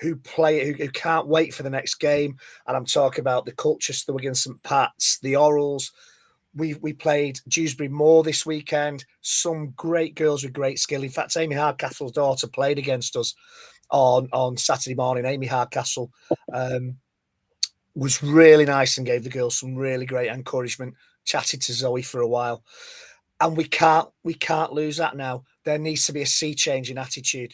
who play it, who can't wait for the next game. And I'm talking about the Colchester against St. Pat's, the Orals. We played Dewsbury Moor this weekend. Some great girls with great skill. In fact, Amy Hardcastle's daughter played against us on Saturday morning. Amy Hardcastle was really nice and gave the girls some really great encouragement. Chatted to Zoe for a while, and we can't lose that now. There needs to be a sea change in attitude.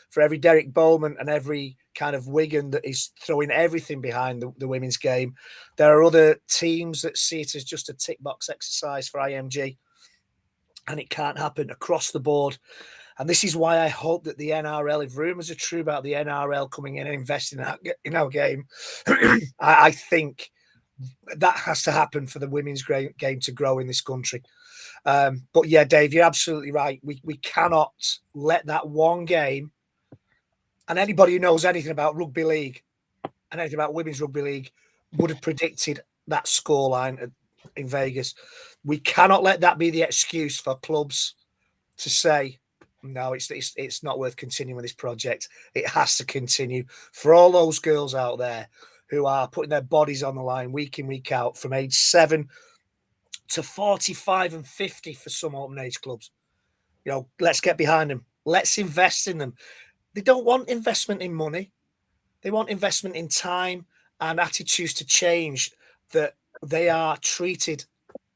For every Derek Bowman and every kind of Wigan that is throwing everything behind the women's game. There are other teams that see it as just a tick box exercise for IMG, and it can't happen across the board. And this is why I hope that the NRL, if rumours are true about the NRL coming in and investing in our game, I think that has to happen for the women's game to grow in this country. But yeah, Dave, you're absolutely right. We cannot let that one game, and anybody who knows anything about rugby league and anything about women's rugby league would have predicted that scoreline in Vegas. We cannot let that be the excuse for clubs to say, no, it's not worth continuing with this project. It has to continue for all those girls out there who are putting their bodies on the line week in, week out, from age 7 to 45 and 50 for some open age clubs. You know, let's get behind them. Let's invest in them. They don't want investment in money. They want investment in time and attitudes to change, that they are treated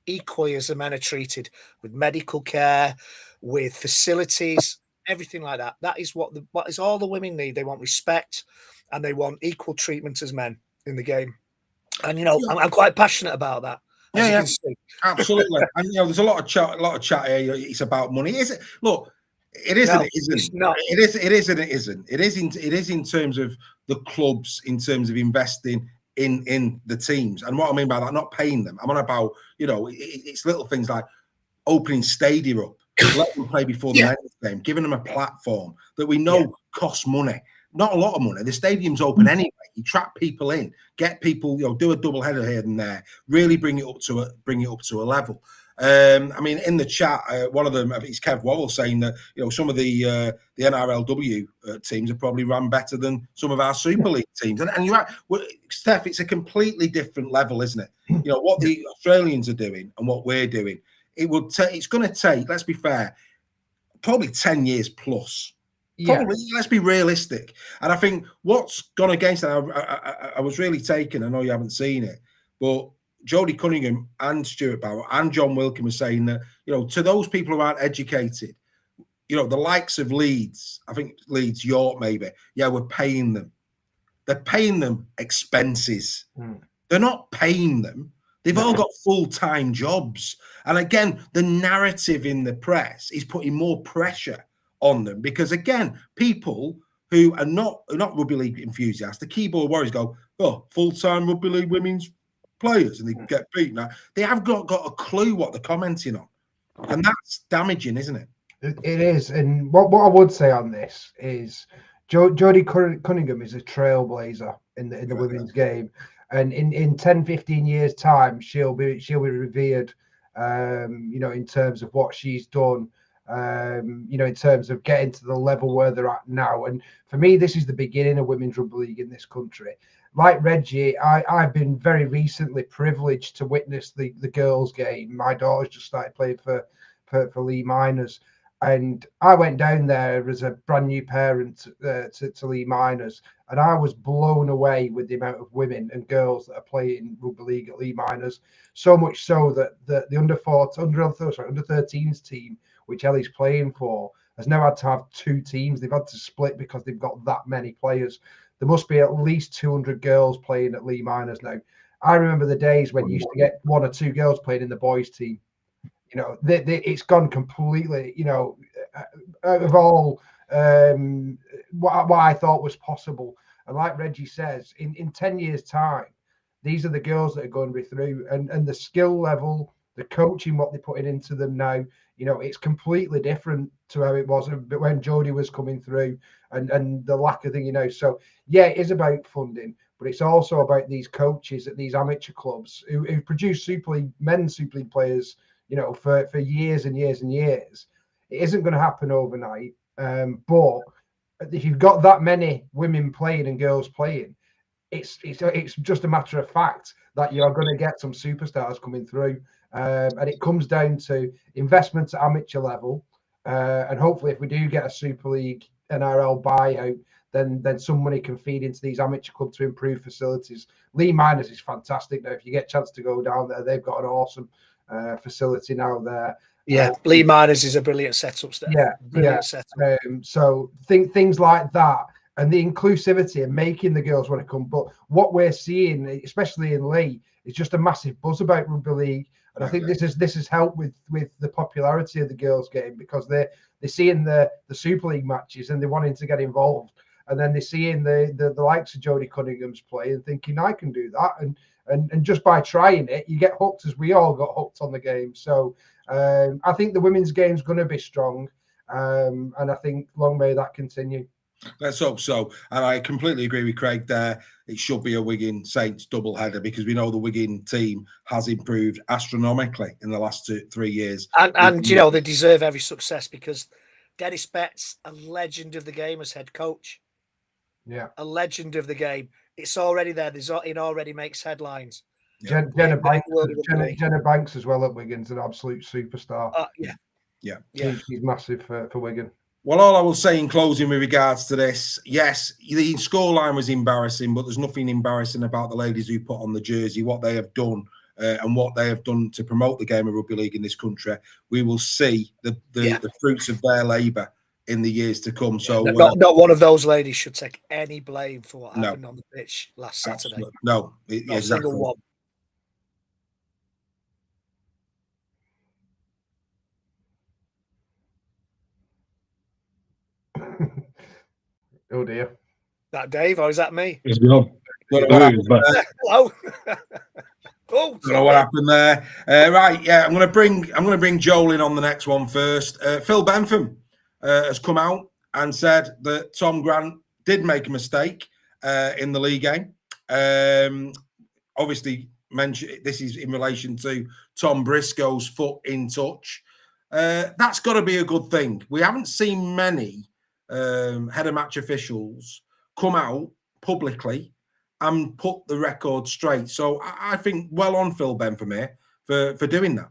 equally as the men are treated, with medical care, with facilities, everything like that. That is what is all the women need. They want respect and they want equal treatment as men in the game. And, you know, I'm quite passionate about that. As you can see. Absolutely. And, you know, there's a lot of chat here. It's about money. Is it? Look, it is and it isn't. It's not. It is and it isn't. It is in terms of the clubs, in terms of investing in the teams. And what I mean by that, not paying them. I'm on about, you know, it's little things like opening stadia up, let them play before the men's game, giving them a platform that we know costs money. Not a lot of money. The stadium's open anyway. You trap people in, get people, you know, do a double header here and there, really bring it up to a level. I mean, in the chat, one of them, it's Kev Wobble, saying that, you know, some of the NRLW teams are probably run better than some of our Super League teams. And you're right, Steph, it's a completely different level, isn't it? You know, what the Australians are doing and what we're doing. It's going to take, let's be fair, probably 10 years plus. Probably, let's be realistic. And I think what's gone against that, I was really taken, I know you haven't seen it, but Jodie Cunningham and Stuart Barrow and John Wilkin were saying that, you know, to those people who aren't educated, you know, the likes of Leeds, I think Leeds, York maybe, we're paying them. They're paying them expenses. They're not paying them. They've all got full-time jobs. And again, the narrative in the press is putting more pressure on them, because again, people who are not rugby league enthusiasts, the keyboard warriors go, oh, full-time rugby league women's players, and they get beaten. Now, they have got a clue what they're commenting on, and that's damaging, isn't it? It is. And what I would say on this is Jodie Cunningham is a trailblazer in the women's game, and in 10-15 years time she'll be revered, you know, in terms of what she's done, you know, in terms of getting to the level where they're at now. And for me, this is the beginning of women's rugby league in this country. Like Reggie, I've been very recently privileged to witness the girls' game. My daughter's just started playing for Lee Miners, and I went down there as a brand new parent to Lee Miners, and I was blown away with the amount of women and girls that are playing rugby league at Lee Miners. So much so that the under 13s team, which Ellie's playing for, has now had to have 2 teams. They've had to split because they've got that many players. There must be at least 200 girls playing at Lee Miners now. I remember the days when you used to get 1 or 2 girls playing in the boys' team. You know, it's gone completely, you know, out of all what I thought was possible. And like Reggie says, in 10 years' time, these are the girls that are going to be through, and the skill level, the coaching, what they're putting into them now, you know, it's completely different to how it was when Jodie was coming through, and the lack of thing, you know. So yeah, it is about funding, but it's also about these coaches at these amateur clubs who produce men's Super League players, you know, for years and years and years. It isn't going to happen overnight, but if you've got that many women playing and girls playing, it's just a matter of fact that you're going to get some superstars coming through. And it comes down to investment at amateur level, and hopefully, if we do get a Super League NRL buyout, then some money can feed into these amateur clubs to improve facilities. Lee Miners is fantastic now. If you get a chance to go down there, they've got an awesome facility now there. Yeah, Lee Miners is a brilliant setup. Steph. Brilliant setup. So things like that and the inclusivity and making the girls want to come. But what we're seeing, especially in Leigh, is just a massive buzz about rugby league. And I think this has helped with the popularity of the girls' game, because they're seeing the Super League matches and they're wanting to get involved. And then they're seeing the likes of Jodie Cunningham's play and thinking, I can do that. And just by trying it, you get hooked, as we all got hooked on the game. So I think the women's game's going to be strong. And I think long may that continue. Let's hope so. And I completely agree with Craig there. It should be a Wigan Saints double header, because we know the Wigan team has improved astronomically in the last 3 years. And you know, they deserve every success, because Dennis Betts, a legend of the game as head coach. Yeah. A legend of the game. It's already there. It already makes headlines. Yeah. Jenna Banks as well at Wigan's an absolute superstar. Yeah. She's massive for Wigan. Well, all I will say in closing with regards to this, yes, the scoreline was embarrassing, but there's nothing embarrassing about the ladies who put on the jersey, what they have done, and what they have done to promote the game of rugby league in this country. We will see the fruits of their labour in the years to come. So not one of those ladies should take any blame for what happened on the pitch last Saturday. Absolutely. No, exactly. Single one. Oh dear. That Dave, or is that me? It's gone. Hello. Don't know what happened there. Right, yeah, I'm going to bring Joel in on the next one first. Phil Bentham has come out and said that Tom Grant did make a mistake in the league game. Obviously, this is in relation to Tom Briscoe's foot in touch. That's got to be a good thing. We haven't seen many head of match officials come out publicly and put the record straight. So I think well on Phil Bentham here for doing that.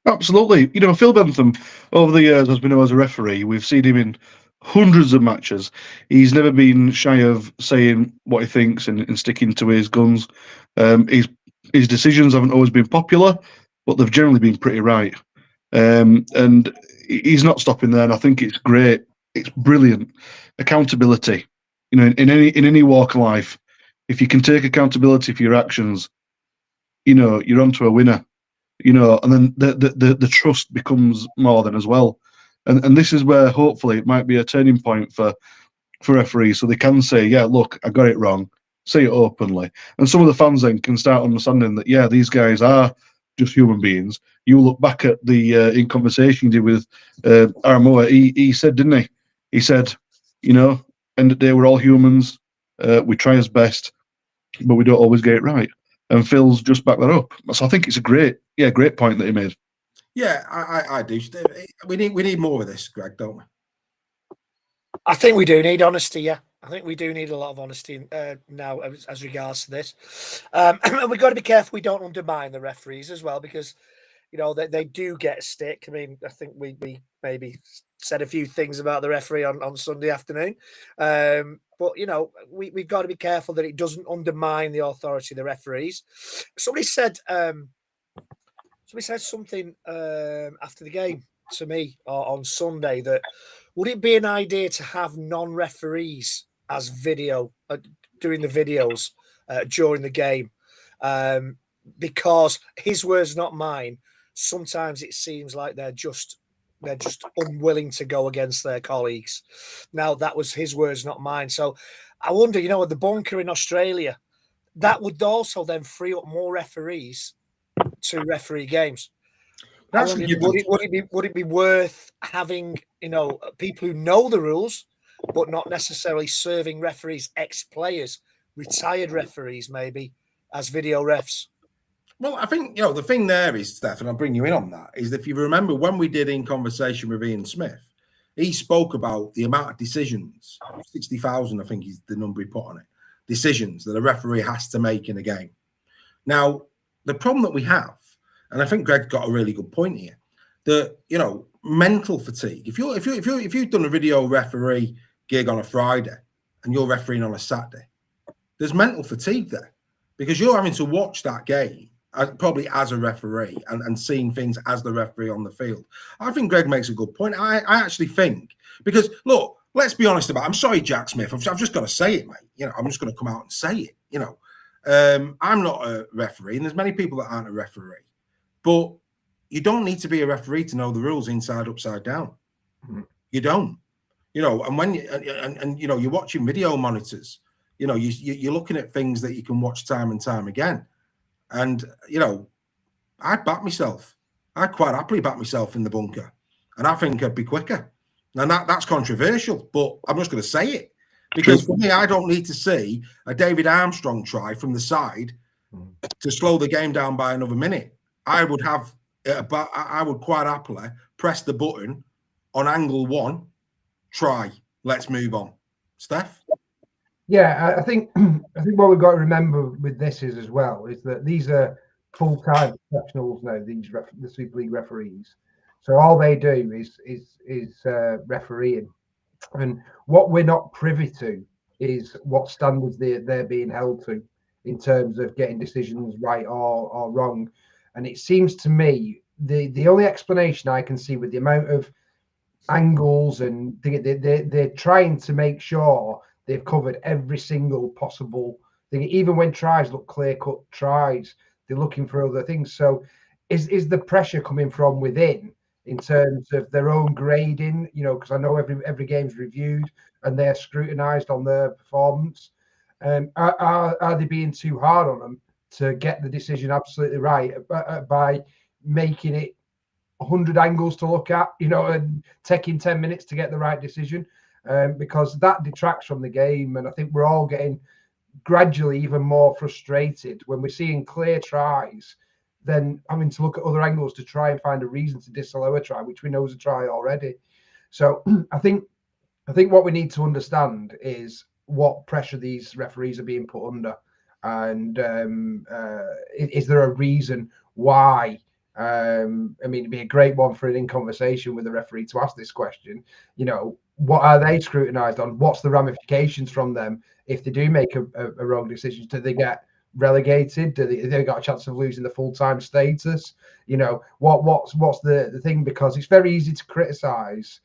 Absolutely. You know, Phil Bentham, over the years, as we know as a referee, we've seen him in hundreds of matches. He's never been shy of saying what he thinks and sticking to his guns. His decisions haven't always been popular, but they've generally been pretty right. And he's not stopping there, and I think it's great. It's brilliant. Accountability. You know, in any walk of life, if you can take accountability for your actions, you know, you're onto a winner. You know, and then the trust becomes more than as well. And this is where hopefully it might be a turning point for referees, so they can say, yeah, look, I got it wrong. Say it openly. And some of the fans then can start understanding that, yeah, these guys are just human beings. You look back at the in conversation you did with Aramoa, he said, didn't he? He said, you know, end of the day, we're all humans. We try as best, but we don't always get it right. And Phil's just backed that up. So I think it's a great point that he made. Yeah, I do. We need more of this, Greg, don't we? I think we do need honesty, yeah. I think we do need a lot of honesty now as regards to this. And we've got to be careful we don't undermine the referees as well, because, you know, they do get a stick. I mean, I think we maybe said a few things about the referee on Sunday afternoon. But, you know, we've got to be careful that it doesn't undermine the authority of the referees. Somebody said something after the game to me on Sunday that would it be an idea to have non-referees as doing the videos during the game? Because his words, not mine. Sometimes it seems like they're just unwilling to go against their colleagues. Now, that was his words, not mine. So I wonder, you know, at the bunker in Australia, that would also then free up more referees to referee games. Would it be worth having, you know, people who know the rules, but not necessarily serving referees, ex-players, retired referees, maybe, as video refs? Well, I think, you know, the thing there is, Steph, and I'll bring you in on that, is that if you remember when we did In Conversation with Ian Smith, he spoke about the amount of decisions, 60,000, I think is the number he put on it, decisions that a referee has to make in a game. Now, the problem that we have, and I think Greg got a really good point here, that, you know, mental fatigue. If you've done a video referee gig on a Friday and you're refereeing on a Saturday, there's mental fatigue there, because you're having to watch that game probably as a referee and seeing things as the referee on the field. I think Greg makes a good point. I actually think, because look, let's be honest about it. I'm sorry, Jack Smith. I've just got to say it, mate. You know, I'm just going to come out and say it. You know, I'm not a referee, and there's many people that aren't a referee. But you don't need to be a referee to know the rules inside, upside down. Mm-hmm. You don't. You know, and when you know, you're watching video monitors. You know, you're looking at things that you can watch time and time again. And you know, I'd back myself. I'd quite happily back myself in the bunker, and I think I'd be quicker. And that's controversial, but I'm just going to say it because for me, I don't need to see a David Armstrong try from the side to slow the game down by another minute. I would quite happily press the button on angle 1, try. Let's move on, Steph. Yeah, I think what we've got to remember with this is as well is that these are full-time professionals now. The Super League referees. So all they do is refereeing, and what we're not privy to is what standards they're being held to in terms of getting decisions right or wrong. And it seems to me the only explanation I can see with the amount of angles and they're trying to make sure they've covered every single possible thing. Even when tries look clear-cut tries, they're looking for other things. So is the pressure coming from within? In terms of their own grading, you know, because I know every game's reviewed and they're scrutinised on their performance. Are they being too hard on them to get the decision absolutely right by making it 100 angles to look at, you know, and taking 10 minutes to get the right decision? Because that detracts from the game, and I think we're all getting gradually even more frustrated when we're seeing clear tries. Then having to look at other angles to try and find a reason to disallow a try, which we know is a try already. So I think what we need to understand is what pressure these referees are being put under, and is there a reason why? I mean, it'd be a great one for an in conversation with the referee to ask this question. You know, what are they scrutinised on? What's the ramifications from them if they do make a wrong decision? Do they get relegated? Do they got a chance of losing the full-time status? You know, what's the thing? Because it's very easy to criticize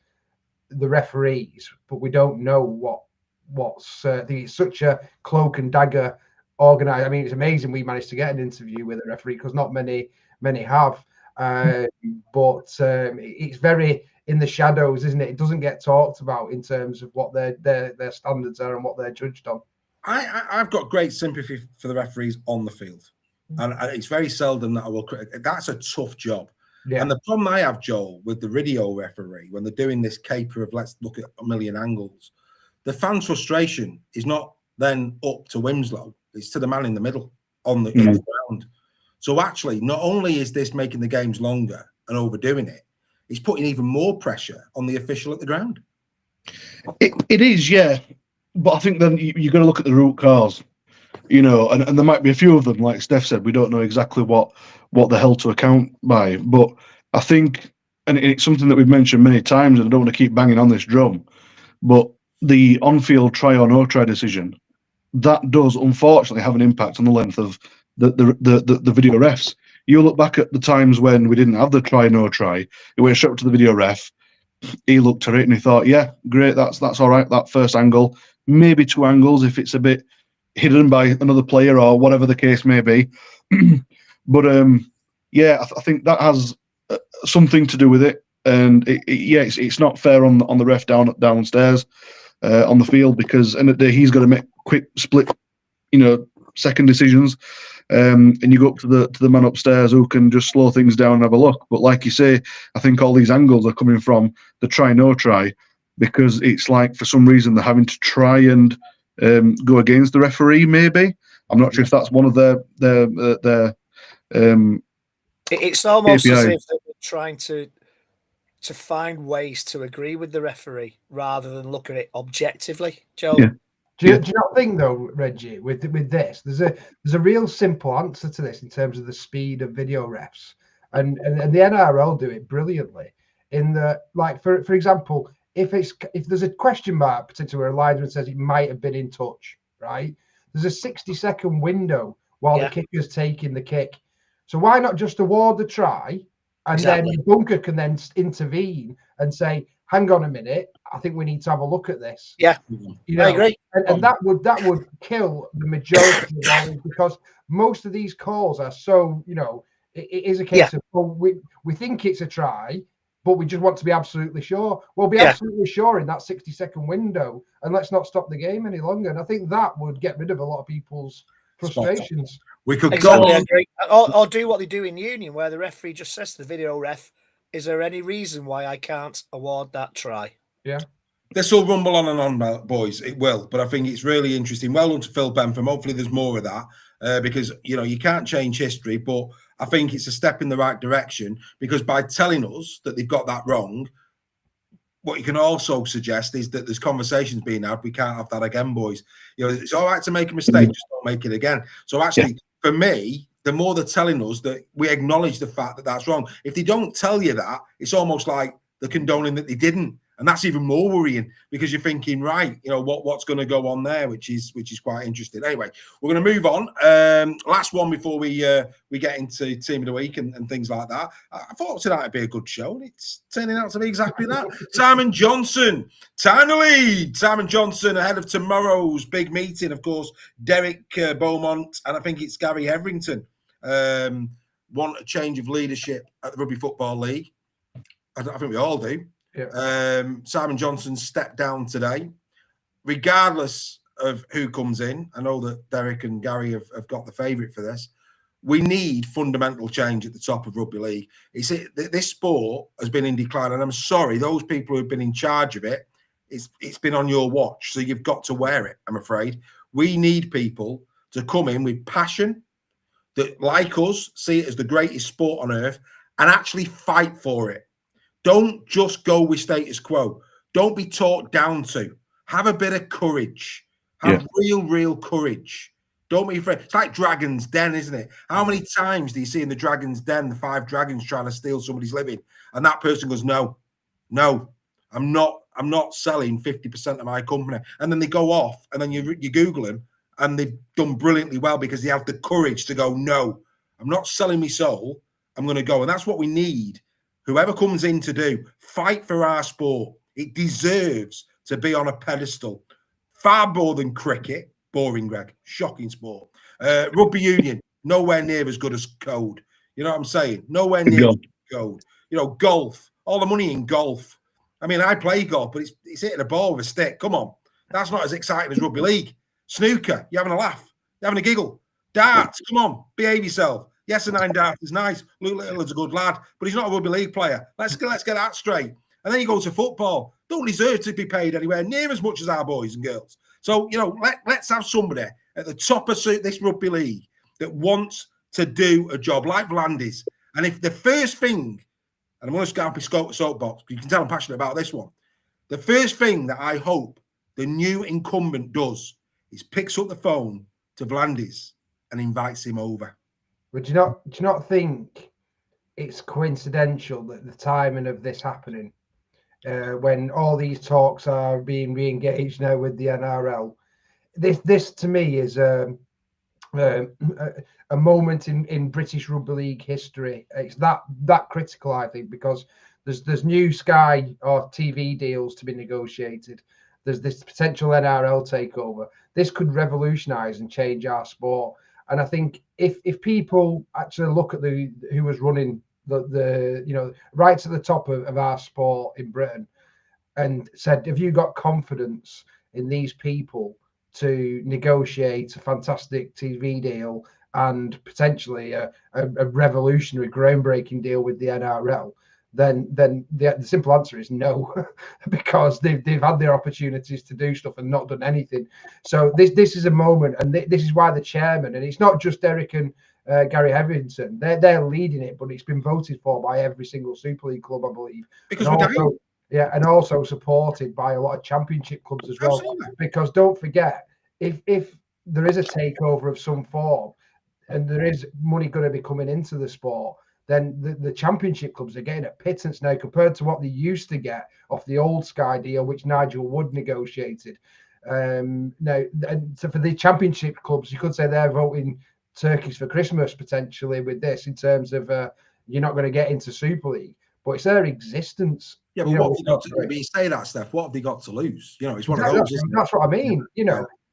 the referees, but we don't know what's it's such a cloak and dagger organized. I mean, it's amazing we managed to get an interview with a referee because not many have, but it's very in the shadows, isn't it? It doesn't get talked about in terms of what their standards are and what they're judged on. I've got great sympathy for the referees on the field, and it's very seldom that I will. That's a tough job. Yeah. And the problem I have, Joel, with the video referee when they're doing this caper of let's look at a million angles, the fans' frustration is not then up to Winslow; it's to the man in the middle on the, in the ground. So actually, not only is this making the games longer and overdoing it, it's putting even more pressure on the official at the ground. It is, yeah. But I think then you've got to look at the root cause, you know, and there might be a few of them, like Steph said, we don't know exactly what they're held to account by. But I think, and it's something that we've mentioned many times, and I don't want to keep banging on this drum, but the on-field try or no try decision, that does unfortunately have an impact on the length of the video refs. You look back at the times when we didn't have the try no try, it went straight up to the video ref. He looked at it and he thought, yeah, great, that's all right, that first angle. Maybe 2 angles if it's a bit hidden by another player or whatever the case may be. But yeah, I think that has something to do with it. And it's not fair on the ref downstairs on the field, because end of the day he's got to make quick split, you know, second decisions. And you go up to the man upstairs who can just slow things down and have a look. But like you say, I think all these angles are coming from the try no try, because it's like for some reason they're having to try and go against the referee. Maybe I'm not sure if that's one of their it's almost KPIs. as if they're trying to find ways to agree with the referee rather than look at it objectively. Joe. Yeah. Do you not think though, Reggie, with this, there's a real simple answer to this in terms of the speed of video refs, and the NRL do it brilliantly. In the, like, for example, if there's a question mark potentially where a linesman says it might have been in touch, right? There's a 60-second window while the kicker's taking the kick. So why not just award the try, and then the bunker can then intervene and say, hang on a minute, I think we need to have a look at this. Yeah, you know, I agree. and that would kill the majority of all, because most of these calls are so, you know, it is a case of, well, we think it's a try, but we just want to be absolutely sure. Well, be absolutely sure in that 60-second window, and let's not stop the game any longer. And I think that would get rid of a lot of people's frustrations. We could Exactly, go I on. agree. Or do what they do in Union, where the referee just says to the video ref, "Is there any reason why I can't award that try?" Yeah. This will rumble on and on, boys. It will, but I think it's really interesting. Well done to Phil Bentham. Hopefully, there's more of that because you know you can't change history, but I think it's a step in the right direction, because by telling us that they've got that wrong, what you can also suggest is that there's conversations being had. We can't have that again, boys. You know, it's all right to make a mistake, just don't make it again. So actually, for me, the more they're telling us that we acknowledge the fact that that's wrong. If they don't tell you that, it's almost like they're condoning that they didn't. And that's even more worrying, because you're thinking, right, you know, what's going to go on there, which is quite interesting. Anyway, we're going to move on. Last one before we get into Team of the Week and things like that. I thought tonight would be a good show, and it's turning out to be exactly that. Simon Johnson, time to lead. Simon Johnson ahead of tomorrow's big meeting. Of course, Derek Beaumont, and I think it's Gary Hetherington want a change of leadership at the Rugby Football League. I think we all do. Yeah. Simon Johnson stepped down today. Regardless of who comes in, I know that Derek and Gary have got the favourite for this. We need fundamental change at the top of Rugby League. This sport has been in decline, and I'm sorry, those people who've been in charge of it, it's been on your watch, so you've got to wear it, I'm afraid. We need people to come in with passion, that, like us, see it as the greatest sport on earth and actually fight for it. Don't just go with status quo. Don't be talked down to. Have a bit of courage. Have real courage. Don't be afraid. It's like Dragon's Den, isn't it? How many times do you see in the Dragon's Den the 5 dragons trying to steal somebody's living, and that person goes, no, I'm not selling 50% of my company. And then they go off, and then you Google them, and they've done brilliantly well because they have the courage to go, no, I'm not selling my soul. I'm going to go. And that's what we need. Whoever comes in to do, fight for our sport. It deserves to be on a pedestal. Far more than cricket. Boring, Greg. Shocking sport. Rugby union, nowhere near as good as code. You know what I'm saying? Nowhere near as good as code. You know, golf. All the money in golf. I mean, I play golf, but it's hitting a ball with a stick. Come on. That's not as exciting as rugby league. Snooker, you're having a laugh. You're having a giggle. Darts, come on. Behave yourself. Yes, a 9 dart is nice. Luke Little is a good lad, but he's not a rugby league player. Let's get that straight. And then you go to football. Don't deserve to be paid anywhere near as much as our boys and girls. So, you know, let's have somebody at the top of this rugby league that wants to do a job like Vlandis. And if the first thing, and I'm going to scamp his soapbox, you can tell I'm passionate about this one. The first thing that I hope the new incumbent does is picks up the phone to Vlandis and invites him over. But do you not think it's coincidental that the timing of this happening, when all these talks are being re-engaged now with the NRL, this to me is a moment in British Rugby League history. It's that critical, I think, because there's new Sky or TV deals to be negotiated. There's this potential NRL takeover. This could revolutionise and change our sport. And I think if people actually look at who was running the you know, right to the top of our sport in Britain, and said, have you got confidence in these people to negotiate a fantastic TV deal and potentially a revolutionary, groundbreaking deal with the NRL? Then the simple answer is no, because they've had their opportunities to do stuff and not done anything. So this is a moment, and this is why the chairman, and it's not just Derek and Gary Hetherington, they're leading it, but it's been voted for by every single Super League club, I believe. Because and also supported by a lot of championship clubs as well. Absolutely. Because don't forget, if there is a takeover of some form, and there is money going to be coming into the sport, then the championship clubs are getting a pittance now compared to what they used to get off the old Sky deal, which Nigel Wood negotiated. Now, and so for the championship clubs, you could say they're voting turkeys for Christmas potentially with this, in terms of you're not going to get into Super League, but it's their existence Yeah, but what have you got to do? You say that, Steph. What have they got to lose? It's one of those. That's what I mean.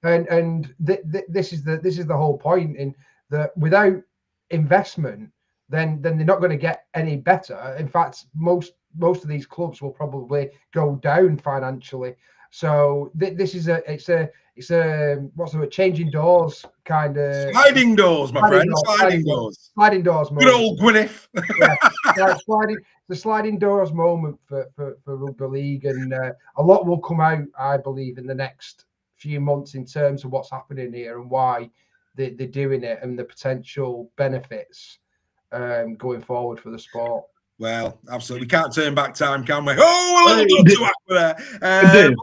And this is the whole point, in that without investment, then they're not going to get any better. In fact, most of these clubs will probably go down financially. So this is it's a what's the word, changing doors kind of sliding doors, my friend. Sliding doors. Moment. Good old Gwyneth. The sliding doors moment for rugby league, and a lot will come out, I believe, in the next few months in terms of what's happening here and why they're doing it, and the potential benefits going forward for the sport. Well, absolutely. We can't turn back time, can we? Oh, a little bit too Aqua there.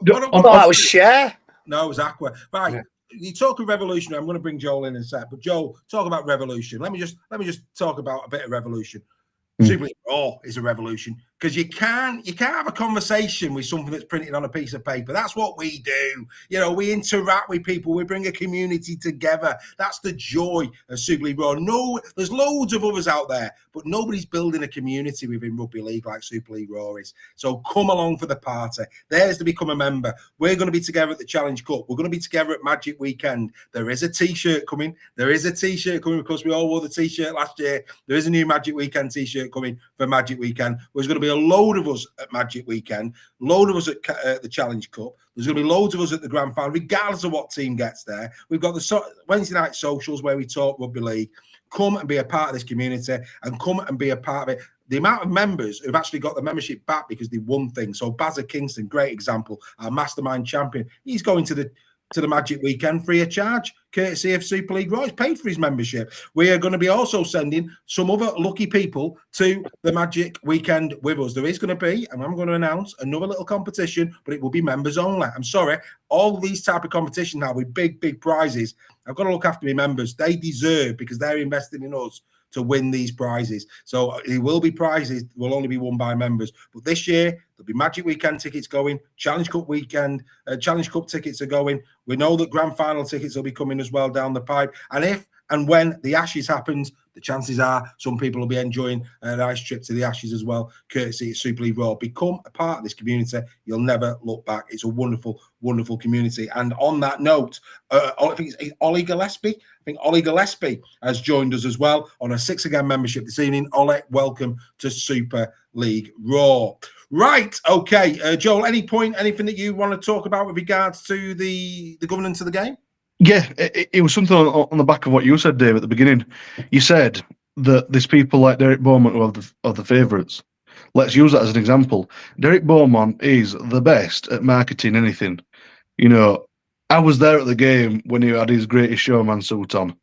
That was Cher. No, it was Aqua. Right. Yeah. You talk of revolutionary. I'm going to bring Joel in a sec. But Joel, talk about revolution. Let me just talk about a bit of revolution. Super League Raw is a revolution, because you can't have a conversation with something that's printed on a piece of paper. That's what we do. We interact with people. We bring a community together. That's the joy of Super League Raw. No, there's loads of others out there, but nobody's building a community within Rugby League like Super League Raw is. So come along for the party. There's to become a member. We're going to be together at the Challenge Cup. We're going to be together at Magic Weekend. There is a T-shirt coming. Because we all wore the T-shirt last year. There is a new Magic Weekend T-shirt coming for Magic Weekend. There's going to be a load of us at Magic Weekend, load of us at the Challenge Cup. There's going to be loads of us at the Grand Final, regardless of what team gets there. We've got the Wednesday night socials where we talk rugby league. Come and be a part of this community, and come and be a part of it. The amount of members who've actually got the membership back because they won things. So Bazza Kingston, great example, our mastermind champion. He's going to the Magic Weekend free of charge, courtesy of Super League Raw. He's paid for his membership. We are going to be also sending some other lucky people to the Magic Weekend with us. There is going to be, and I'm going to announce, another little competition, but it will be members only. I'm sorry, all these type of competitions now with big prizes, I've got to look after my members. They deserve, because they're investing in us, to win these prizes. So it will be prizes, will only be won by members. But this year, there'll be Magic Weekend tickets going, Challenge Cup weekend, Challenge Cup tickets are going. We know that Grand Final tickets will be coming as well down the pipe. And if and when the Ashes happens, the chances are some people will be enjoying a nice trip to the Ashes as well, courtesy of Super League Raw. Become a part of this community. You'll never look back. It's a wonderful, wonderful community. And on that note, I think it's Ollie Gillespie. I think Ollie Gillespie has joined us as well on a 6 Again membership this evening. Ollie, welcome to Super League Raw. Right, okay. Joel, anything that you want to talk about with regards to the governance of the game? Yeah, it was something on the back of what you said, Dave, at the beginning. You said that there's people like Derek Beaumont who are the favourites. Let's use that as an example. Derek Beaumont is the best at marketing anything. I was there at the game when he had his Greatest Showman suit on.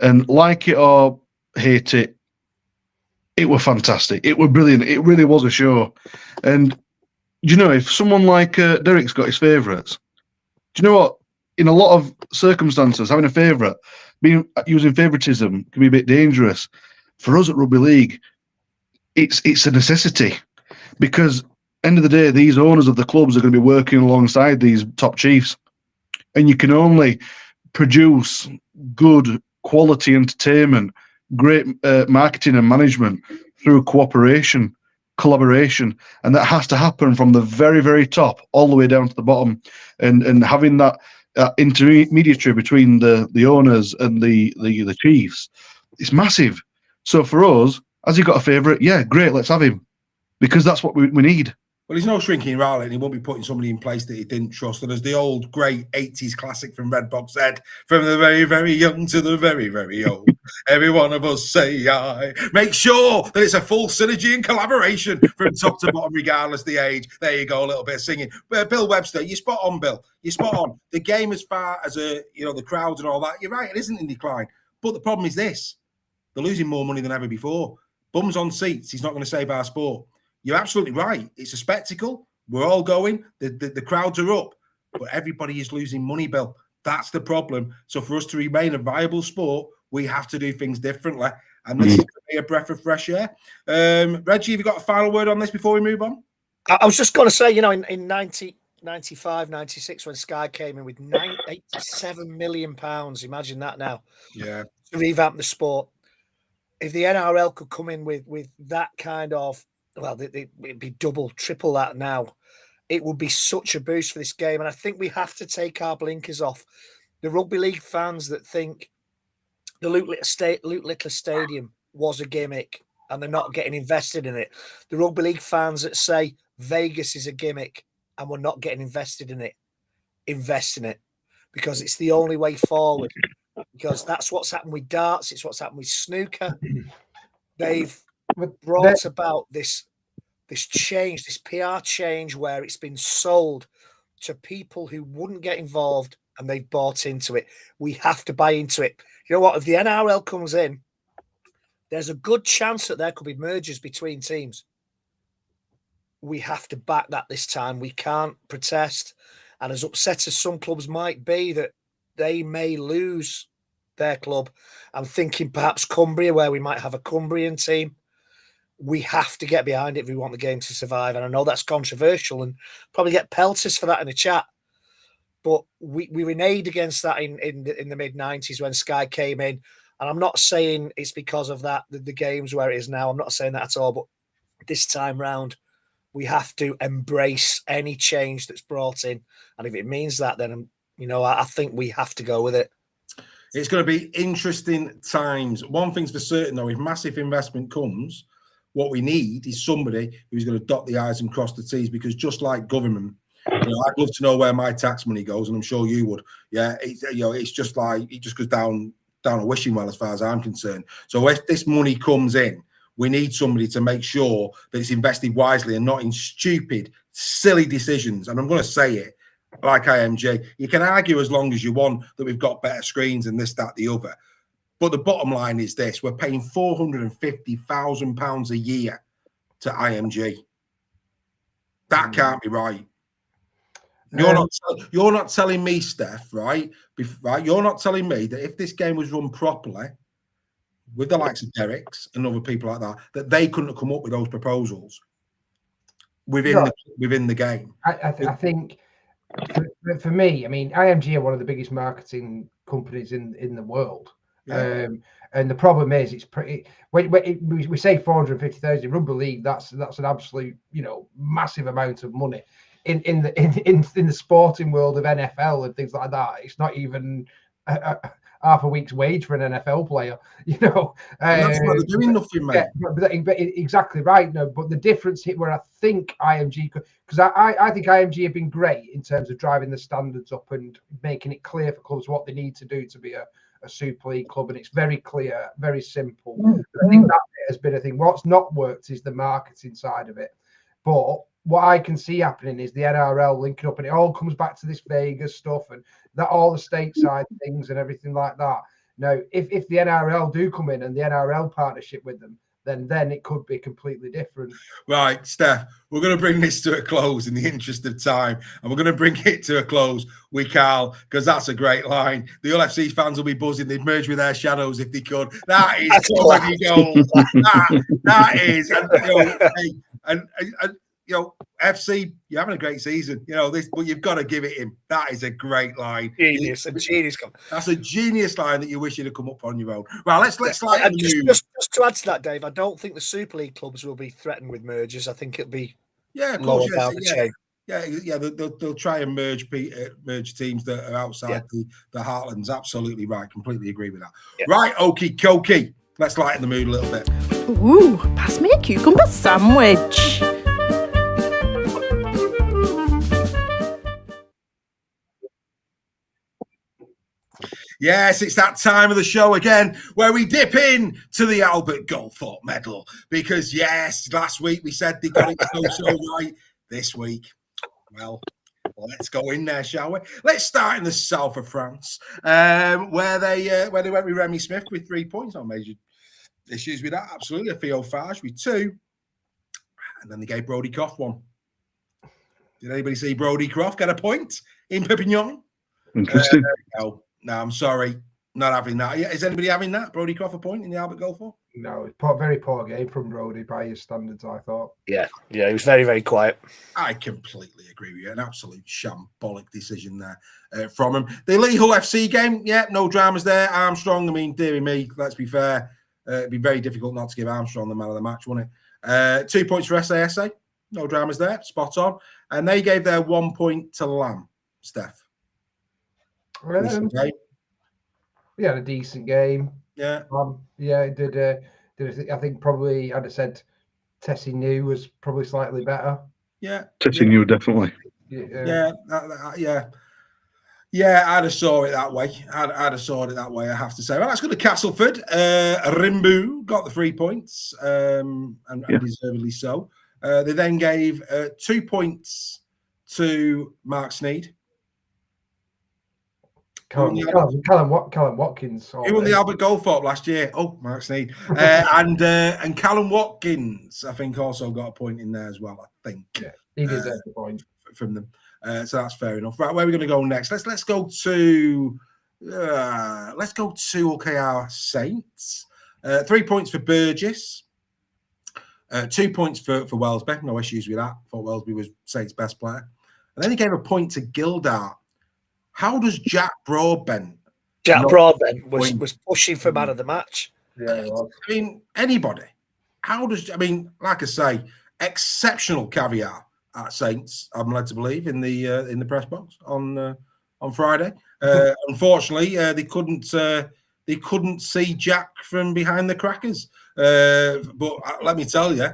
And like it or hate it, it were fantastic. It were brilliant. It really was a show. And, if someone like Derek's got his favourites, do you know what? In a lot of circumstances, having a favourite, using favouritism can be a bit dangerous. For us at Rugby League, it's a necessity, because end of the day, these owners of the clubs are going to be working alongside these top chiefs, and you can only produce good quality entertainment, great marketing and management through cooperation, collaboration, and that has to happen from the very, very top all the way down to the bottom, and having that intermediary between the owners and the chiefs, it's massive. So for us, has he got a favourite? Yeah, great, let's have him, because that's what we need. Well, he's no shrinking rally, and he won't be putting somebody in place that he didn't trust. And as the old great 80s classic from Redbox said, from the very, very young to the very, very old, every one of us say aye. Make sure that it's a full synergy and collaboration from top to bottom, regardless of the age. There you go, a little bit of singing. Bill Webster, you're spot on, Bill. You're spot on. The game, as far as the crowds and all that, you're right, it isn't in decline. But the problem is this: they're losing more money than ever before. Bums on seats. He's not going to save our sport. You're absolutely right. It's a spectacle. We're all going. The crowds are up, but everybody is losing money, Bill. That's the problem. So for us to remain a viable sport, we have to do things differently. And this is going to be a breath of fresh air. Reggie, have you got a final word on this before we move on? I was just going to say, in 95, 96, when Sky came in with £87 million, imagine that now. Yeah. To revamp the sport. If the NRL could come in with that kind of well, it'd be double, triple that now. It would be such a boost for this game. And I think we have to take our blinkers off. The rugby league fans that think the Luke Littler Stadium was a gimmick and they're not getting invested in it. The rugby league fans that say Vegas is a gimmick and we're not getting invested in it, invest in it, because it's the only way forward. Because that's what's happened with darts. It's what's happened with snooker. They've brought about this change, this PR change, where it's been sold to people who wouldn't get involved, and they've bought into it. We have to buy into it. You know what? If the NRL comes in, there's a good chance that there could be mergers between teams. We have to back that this time. We can't protest. And as upset as some clubs might be that they may lose their club, I'm thinking perhaps Cumbria, where we might have a Cumbrian team. We have to get behind it if we want the game to survive. And I know that's controversial and probably get pelters for that in the chat. But we reneged against that in the mid-90s when Sky came in. And I'm not saying it's because of that, the game's where it is now. I'm not saying that at all. But this time round, we have to embrace any change that's brought in. And if it means that, then, I think we have to go with it. It's going to be interesting times. One thing's for certain, though, if massive investment comes, what we need is somebody who's going to dot the I's and cross the T's, because just like government, I'd love to know where my tax money goes, and I'm sure you would. Yeah, it's just like it just goes down a wishing well as far as I'm concerned. So if this money comes in, we need somebody to make sure that it's invested wisely and not in stupid, silly decisions. And I'm going to say it like IMG. You can argue as long as you want that we've got better screens and this, that, the other. But the bottom line is this: we're paying £450,000 a year to IMG. That can't be right. You're not telling me, Steph, right? You're not telling me that if this game was run properly, with the likes of Derek's and other people like that they couldn't have come up with those proposals within the game. I think for me, I mean, IMG are one of the biggest marketing companies in the world. Yeah. And the problem is, it's pretty. When we say 450,000 in rugby league, that's an absolute, massive amount of money. In the sporting world of NFL and things like that, it's not even half a week's wage for an NFL player. That's why they're doing nothing, mate. Yeah, but exactly right. No, but the difference here, where I think IMG, because I think IMG have been great in terms of driving the standards up and making it clear for clubs what they need to do to be a Super League club, and it's very clear, very simple. I think that has been a thing. What's not worked is the marketing side of it. But what I can see happening is the NRL linking up, and it all comes back to this Vegas stuff and that all the stateside things and everything like that. Now, if the NRL do come in and the NRL partnership with them, then it could be completely different. Right, Steph, we're going to bring this to a close in the interest of time, and we're going to bring it to a close with Carl, because that's a great line. The LFC fans will be buzzing. They'd merge with their shadows if they could. That is comedy gold. That is, FC, you're having a great season. But you've got to give it him. That is a great line. Genius. That's a genius line that you wish you'd have come up on your own. Right, let's just to add to that, Dave, I don't think the Super League clubs will be threatened with mergers. I think it'll be lower down the chain. Yeah, they'll try and merge teams that are outside the heartlands. Absolutely right. Completely agree with that. Yeah. Right, okie dokie. Let's lighten the mood a little bit. Ooh, pass me a cucumber sandwich. Yes, it's that time of the show again where we dip in to the Albert Goldthorpe medal, because yes, last week we said they got it so right. This week, well, let's go in there, shall we? Let's start in the south of France, where they went with Remy Smith with 3 points. No major issues with that. Absolutely, Theo Farge with 2, and then they gave Brodie Croft 1. Did anybody see Brodie Croft get a point in Perpignan? Interesting. No, I'm sorry, not having that. Is anybody having that? Brodie Croft a point in the Albert Goldthorpe? No, it's very poor game from Brodie by his standards, I thought. Yeah, he was very, very quiet. I completely agree with you. An absolute shambolic decision there from him. The Lee Hull FC game, no dramas there. Armstrong, dearie me, let's be fair. It'd be very difficult not to give Armstrong the man of the match, wouldn't it? 2 points for SASA. No dramas there. Spot on. And they gave their 1 point to Lamb, Steph. We had a decent game. Yeah. It did. I think probably I'd have said Tessie New was probably slightly better. Yeah. Tessie New, definitely. Yeah. Yeah, I'd have saw it that way. I'd have saw it that way, I have to say. Well, let's go to Castleford. Rimbu got the 3 points, and deservedly so. They then gave 2 points to Mark Sneed. Callum Watkins. He won the Albert Goldthorpe last year. Oh, Mark Sneed. And Callum Watkins, I think, also got a point in there as well, I think. Yeah, he deserves a point from them. So that's fair enough. Right, where are we going to go next? Let's go to OKR Saints. 3 points for Burgess. 2 points for Wellesby. No issues with that. Thought Wellesby was Saints' best player. And then he gave a point to Gildart. How does Jack Broadbent? Was pushing for man of the match. Yeah, I mean, anybody. Like I say, exceptional caviar at Saints, I'm led to believe, in the press box on Friday. Unfortunately, they couldn't see Jack from behind the crackers. But let me tell you,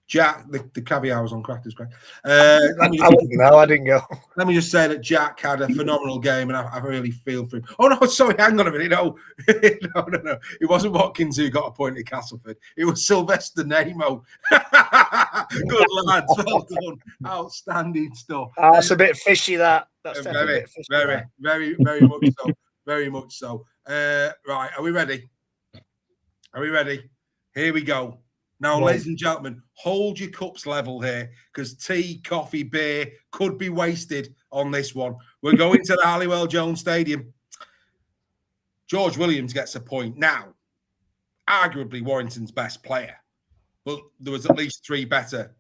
Jack, the caviar was on crackers. I didn't go. Let me just say that Jack had a phenomenal game, and I really feel for him. Oh no, sorry, hang on a minute. No, no. It wasn't Watkins who got a point at Castleford. It was Sylvester Nemo. Good lads, well done, outstanding stuff. That's a bit fishy. That's very much so. Very much so. Right, are we ready? Here we go. Now, ladies and gentlemen, hold your cups level here, because tea, coffee, beer could be wasted on this one. We're going to the Halliwell Jones Stadium. George Williams gets a point. Now, arguably Warrington's best player, but there was at least 3 better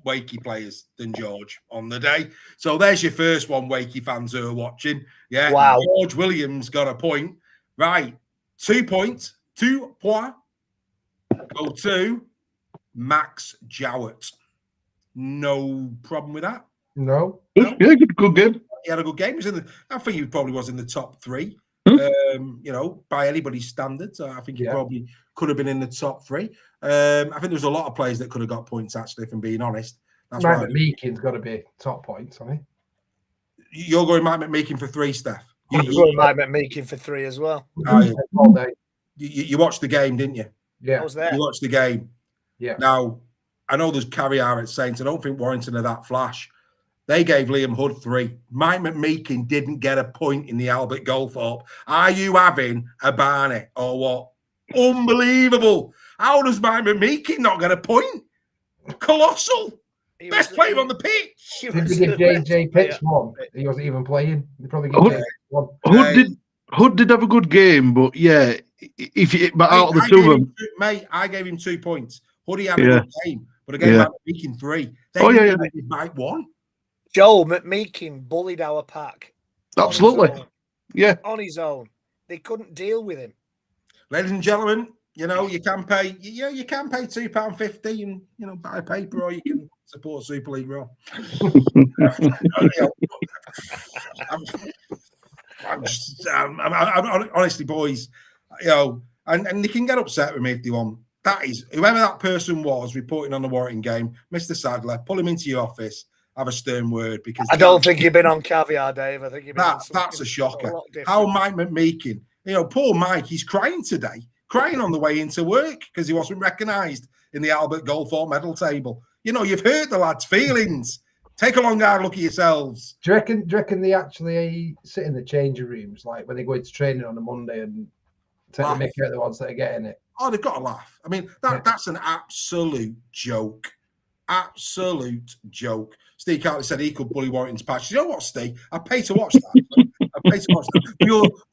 Wakey players than George on the day. So there's your first one, Wakey fans who are watching. Yeah, wow. George Williams got a point. Right, 2 points. 2 points. Go to Max Jowett. No problem with that. No. Yeah, good game. He had a good game. I think he probably was in the top 3. By anybody's standards. I think he probably could have been in the top 3. I think there was a lot of players that could have got points, actually, if I'm being honest. That's Mike McMeekin's got to be top points, hasn't he? You're going Mike McMeekin for 3, Steph. I'm going Mike McMeekin for 3 as well. All day. You watched the game, didn't you? Yeah. I was there. You watched the game. Yeah. Now, I know there's caviar at Saints. I don't think Warrington are that flash. They gave Liam Hood 3. Mike McMeekin didn't get a point in the Albert Goldthorpe. Are you having a Barney or what? Unbelievable. How does Mike McMeekin not get a point? Colossal. Best player on the pitch. Did we give JJ Pitts one? He wasn't even playing. They probably gave one. Hood did have a good game, but yeah, out of the two of them, mate, I gave him 2 points. Hoodie had a good game, but I gave McMeekin 3. Mike 1. Joel McMeekin bullied our pack. Absolutely, on his own. They couldn't deal with him. Ladies and gentlemen, you can pay. You can pay £2.50 and buy paper, or you can support Super League Raw. I'm honestly, boys, and they can get upset with me if they want. That is, whoever that person was reporting on the Warrington game, Mr. Sadler, pull him into your office, have a stern word, because I don't think you've been on caviar, Dave. I think you've been that's a shocker. How Mike McMeekin, poor Mike, he's crying today, crying on the way into work because he wasn't recognised in the Albert Goldthorpe medal table. You've hurt the lads' feelings. Take a long hard look at yourselves. Do you reckon they actually sit in the changing rooms, like when they go into training on a Monday, and take the mick out the ones that are getting it? Oh, they've got to laugh. I mean, that's an absolute joke. Absolute joke. Steve Cartley said he could bully Warrington's patch. You know what, Steve? I pay to watch that. With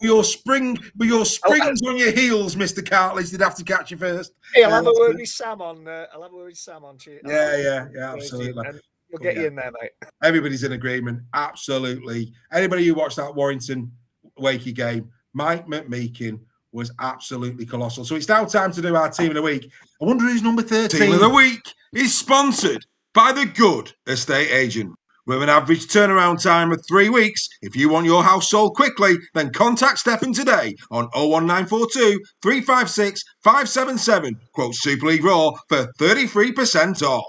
your springs on your heels, Mr. Cartley, they'd have to catch you first. Hey, I'll have a word with Sam on. Yeah, absolutely. And we'll get you in there, mate. Everybody's in agreement. Absolutely. Anybody who watched that Warrington Wakey game, Mike McMeekin was absolutely colossal. So it's now time to do our team of the week. I wonder who's number 13. Team of the week is sponsored by the Good Estate Agent. With an average turnaround time of 3 weeks, if you want your house sold quickly, then contact Stefan today on 01942 356 577. Quote Super League Raw for 33% off.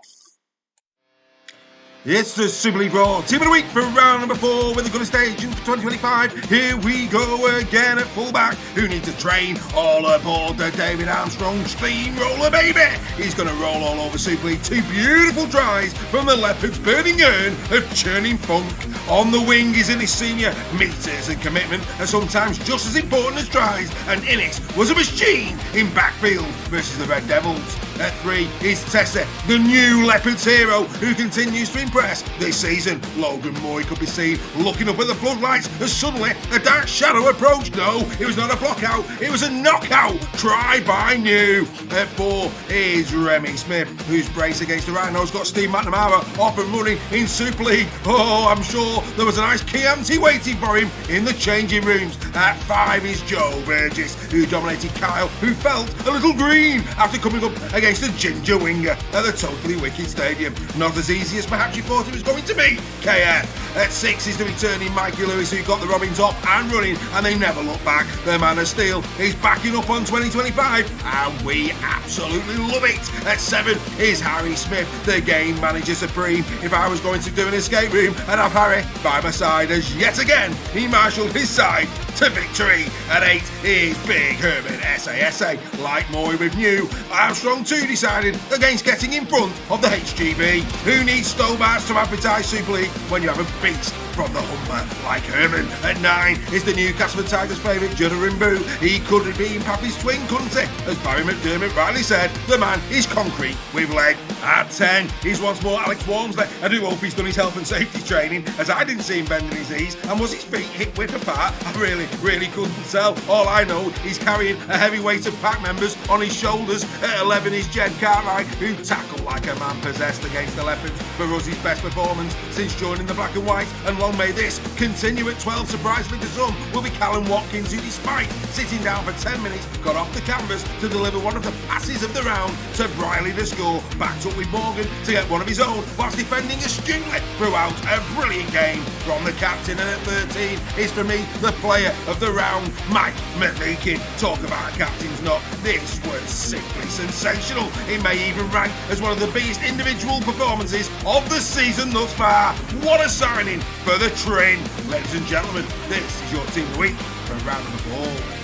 It's the Super League Raw Team of the Week for round number 4 with the Good Estate Agent for 2025. Here we go again at fullback. Who needs to train? All aboard the David Armstrong steamroller, baby. He's going to roll all over Super League. 2 beautiful tries from the Leopards' burning urn of churning funk. On the wing is Innis Senior. Meters and commitment are sometimes just as important as tries, and Innis was a machine in backfield versus the Red Devils. At 3 is Tessa, the new Leopards hero, who continues to impress this season. Logan Moy could be seen looking up at the floodlights as suddenly a dark shadow approached. No, it was not a block out, it was a knockout try by New. At 4 is Remy Smith, whose brace against the Rhinos got Steve McNamara off and running in Super League. Oh, I'm sure there was a nice Chianti waiting for him in the changing rooms. At 5 is Joe Burgess, who dominated Kyle, who felt a little green after coming up against the ginger winger at the Totally Wicked Stadium. Not as easy as perhaps you thought it was going to be, KF. At 6 is the returning Mikey Lewis, who got the Robins up and running, and they never look back. The man of steel is backing up on 2025, and we absolutely love it. At 7 is Harry Smith, the game manager supreme. If I was going to do an escape room and have Harry by my side, as yet again he marshalled his side to victory. At 8 is Big Herman SASA. Like Moy with New, Armstrong too decided against getting in front of the HGB. Who needs Stobarts to advertise Super League when you have a beast from the Humber like Herman? At 9 is the Newcastle Tigers favourite Judderimbu. He could be in Pappy's twin, couldn't he? As Barry McDermott rightly said, the man is concrete with leg. At 10 is once more Alex Walmsley. I do hope he's done his health and safety training, as I didn't see him bending his knees. And was his feet hip width apart? I really couldn't tell. All I know, he's carrying a heavy weight of pack members on his shoulders. At 11 is Jed Cartwright, who tackled like a man possessed against the Leopards. For us, his best performance since joining the Black and White, and long may this continue. At 12, surprisingly to some, will be Callum Watkins, who despite sitting down for 10 minutes, got off the canvas to deliver one of the passes of the round to Briley to score, backed up with Morgan to get one of his own, whilst defending astutely throughout. A brilliant game from the captain. And at 13 is for me the player of the round, Mike McLeakin. Talk about a captain's knock. This was simply sensational. It may even rank as one of the biggest individual performances of the season thus far. What a signing for the Trin. Ladies and gentlemen, this is your team of the week for round number 4.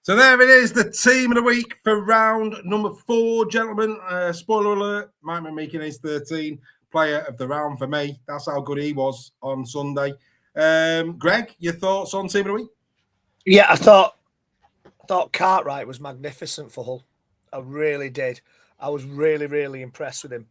So there it is, the team of the week for round number 4, gentlemen. Spoiler alert, Mike McMeekin is 13, player of the round for me. That's how good he was on Sunday. Greg, your thoughts on team of the week? Yeah, I thought Cartwright was magnificent for Hull. I really did. I was really impressed with him.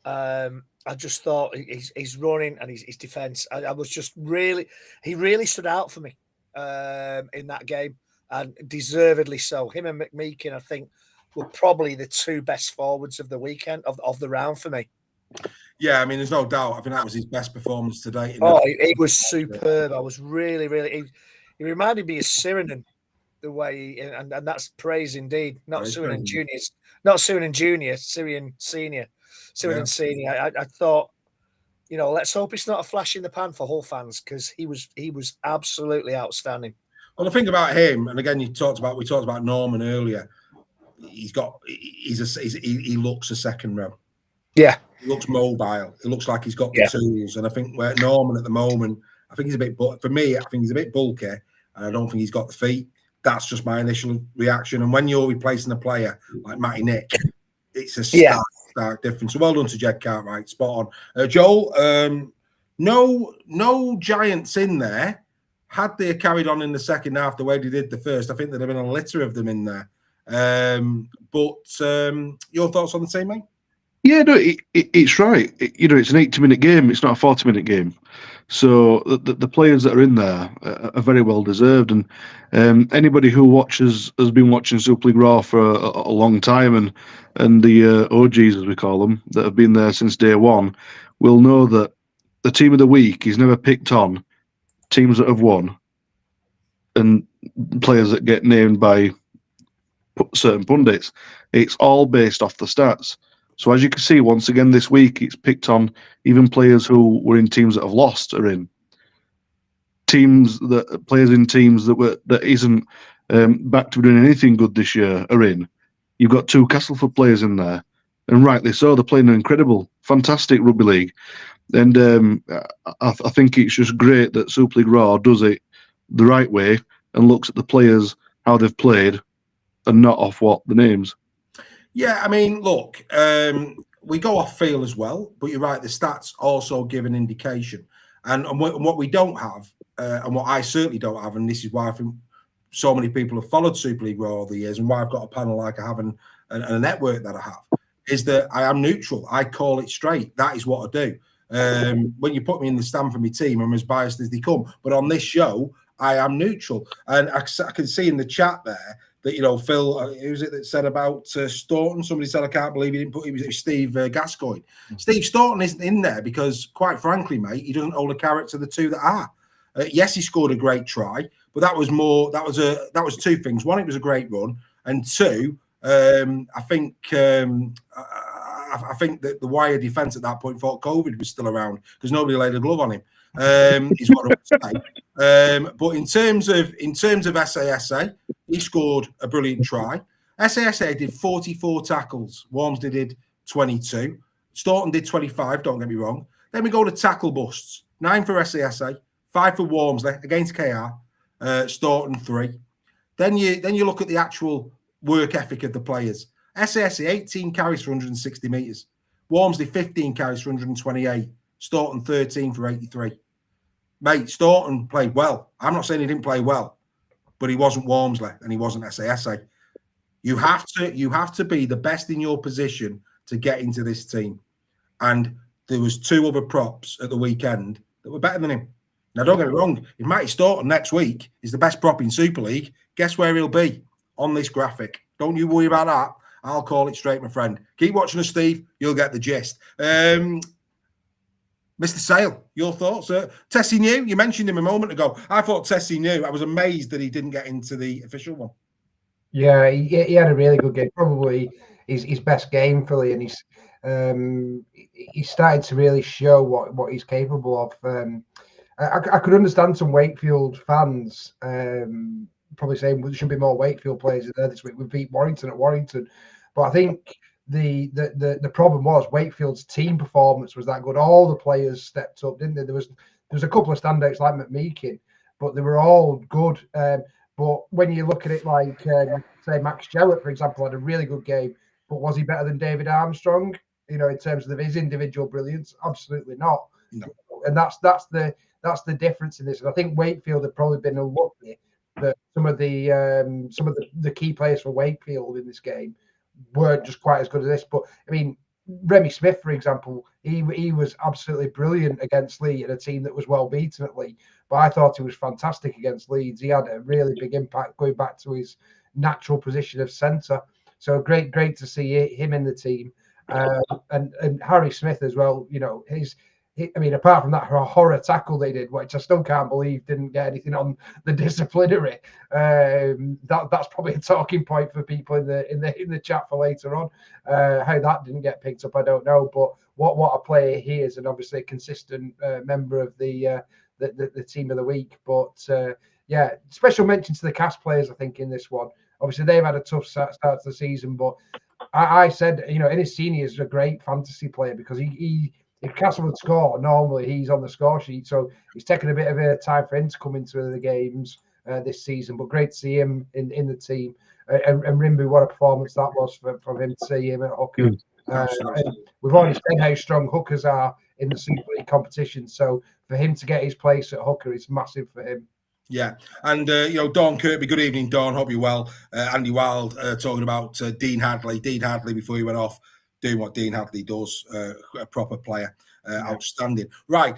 I just thought his running and his defence. I was just he really stood out for me in that game. And deservedly so. Him and McMeekin, I think, were probably the 2 best forwards of the weekend, of the round for me. Yeah, I mean, there's no doubt. I think that was his best performance to date. He was superb. I was really. He reminded me of Sirinen, the way, and that's praise indeed. Not Sirinen Juniors, not Sirinen Junior, Sirinen Senior. I thought, let's hope it's not a flash in the pan for Hull fans, because he was absolutely outstanding. Well, the thing about him, and again, we talked about Norman earlier. He looks a second row. Yeah, he looks mobile. He looks like he's got the tools. And I think where Norman at the moment, I think he's a bit. For me, I think he's a bit bulky, and I don't think he's got the feet. That's just my initial reaction. And when you're replacing a player like Matty Nick, it's a stark difference. So well done to Jed Cartwright. Spot on, Joel. No giants in there. Had they carried on in the second half the way they did the first, I think there'd have been a litter of them in there. But your thoughts on the team, mate? Yeah, no, it's right. It's an 80-minute game. It's not a 40-minute game. So the players that are in there are very well deserved. And anybody who has been watching Super League Raw for a long time, and the OGs, as we call them, that have been there since day one, will know that the team of the week is never picked on teams that have won and players that get named by certain pundits. It's all based off the stats. So as you can see, once again this week, it's picked on even players who were in teams that have lost are in players in teams that isn't back to doing anything good this year are in. You've got 2 Castleford players in there, and rightly so. They're playing an incredible, fantastic rugby league, and I think it's just great that Super League Raw does it the right way and looks at the players, how they've played, and not off the names. Yeah, I mean, look, we go off feel as well, but you're right. The stats also give an indication, and what we don't have, and what I certainly don't have, and this is why I think so many people have followed Super League Raw all the years, and why I've got a panel like I have and a network that I have, is that I am neutral. I call it straight. That is what I do. When you put me in the stand for my team, I'm as biased as they come. But on this show, I am neutral, and I can see in the chat there that, Phil, who was it that said about Staunton? Somebody said, I can't believe he didn't put it was Steve Gascoigne. Steve Staunton isn't in there because, quite frankly, mate, he doesn't hold a character the 2 that are. Yes, he scored a great try, but that was 2 things. 1, it was a great run, and 2, I think that the wire defence at that point thought COVID was still around because nobody laid a glove on him. Is what I would say. But in terms of SASA, he scored a brilliant try. SASA did 44 tackles. Walmsley did 22. Staunton did 25. Don't get me wrong. Then we go to tackle busts. 9 for SASA, 5 for Walmsley against KR. Staunton 3. Then you look at the actual work ethic of the players. SASA 18 carries for 160 metres. Walmsley 15 carries for 128. Staunton 13 for 83. Mate, Staunton played well. I'm not saying he didn't play well, but he wasn't Walmsley and he wasn't SASA. You have to be the best in your position to get into this team. And there was 2 other props at the weekend that were better than him. Now, don't get me wrong. If Matty Staunton next week is the best prop in Super League, guess where he'll be? On this graphic. Don't you worry about that. I'll call it straight, my friend. Keep watching us, Steve. You'll get the gist. Mr. Sale, your thoughts? Tessie New, you mentioned him a moment ago. I thought Tessie New. I was amazed that he didn't get into the official one. Yeah, he had a really good game. Probably his best game, Philly, and he started to really show what he's capable of. I could understand some Wakefield fans probably saying there should be more Wakefield players in there this week. We beat Warrington at Warrington, but I think the problem was Wakefield's team performance was that good. All the players stepped up, didn't they? There was a couple of standouts like McMeekin, but they were all good. But when you look at it like, say, Max Jellett, for example, had a really good game, but was he better than David Armstrong? In terms of his individual brilliance, absolutely not. No. And that's the difference in this. And I think Wakefield had probably been unlucky that some of the key players for Wakefield in this game weren't just quite as good as this. But I mean, Remy Smith, for example, he was absolutely brilliant against Lee in a team that was well beaten at Lee. But I thought he was fantastic against Leeds. He had a really big impact going back to his natural position of centre. So great to see him in the team. And Harry Smith as well. I mean, apart from that horror tackle they did, which I still can't believe didn't get anything on the disciplinary, that's probably a talking point for people in the chat for later on. How that didn't get picked up, I don't know. But what a player he is, and obviously a consistent member of the team of the week. But yeah, special mention to the cast players, I think, in this one. Obviously, they've had a tough start to the season, but I said, in his seniors, a great fantasy player because he if Castle would score, normally he's on the score sheet. So it's taken a bit of a time for him to come into the games this season. But great to see him in the team. And Rimbu, what a performance that was from him to see him at hooker. We've already said how strong hookers are in the Super League competition. So for him to get his place at hooker is massive for him. Yeah, and Dawn Kirkby. Good evening, Dawn. Hope you're well. Andy Wild talking about Dean Hadley. Dean Hadley, before he went off, doing what Dean Hadley does, a proper player. Outstanding. Right.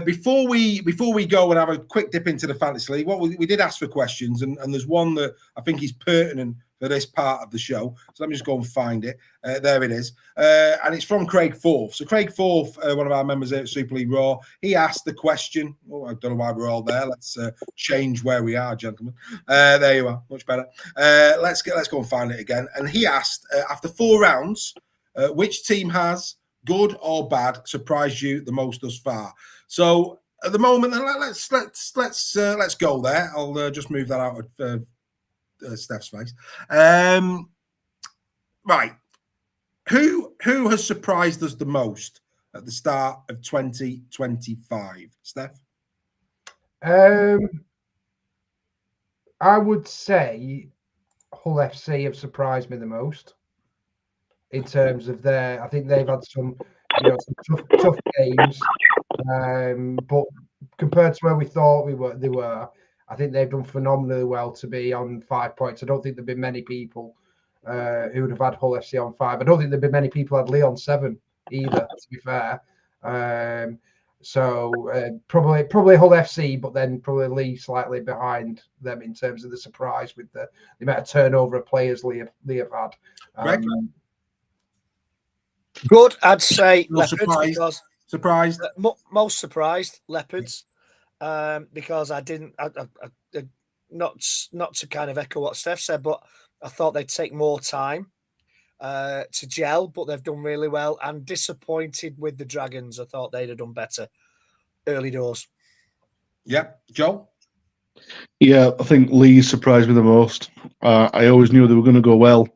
Before we go and have a quick dip into the fantasy league, we did ask for questions, and there's one that I think is pertinent for this part of the show. So let me just go and find it. There it is. And it's from Craig Forth. So Craig Forth, one of our members at Super League Raw, he asked the question. Oh, I don't know why we're all there. Let's change where we are, gentlemen. There you are. Much better. Let's go and find it again. And he asked, after 4 rounds, which team has, good or bad, surprised you the most thus far? So at the moment, let's go there. I'll just move that out of Steph's face. Right, who has surprised us the most at the start of 2025? Steph? I would say Hull FC have surprised me the most. In terms of I think they've had some tough games, but compared to where we thought they were, I think they've done phenomenally well to be on 5 points. I don't think there've been many people who would have had Hull FC on 5. I don't think there've been many people who had Lee on 7 either, to be fair. So probably Hull FC, but then probably Lee slightly behind them in terms of the surprise with the amount of turnover of players Lee have had. Good, I'd say No Leopards surprised. Most surprised Leopards, because I didn't. Not to kind of echo what Steph said, but I thought they'd take more time to gel, but they've done really well. And disappointed with the Dragons. I thought they'd have done better early doors. Yeah, Joel? Yeah, I think Lee surprised me the most. I always knew they were going to go well,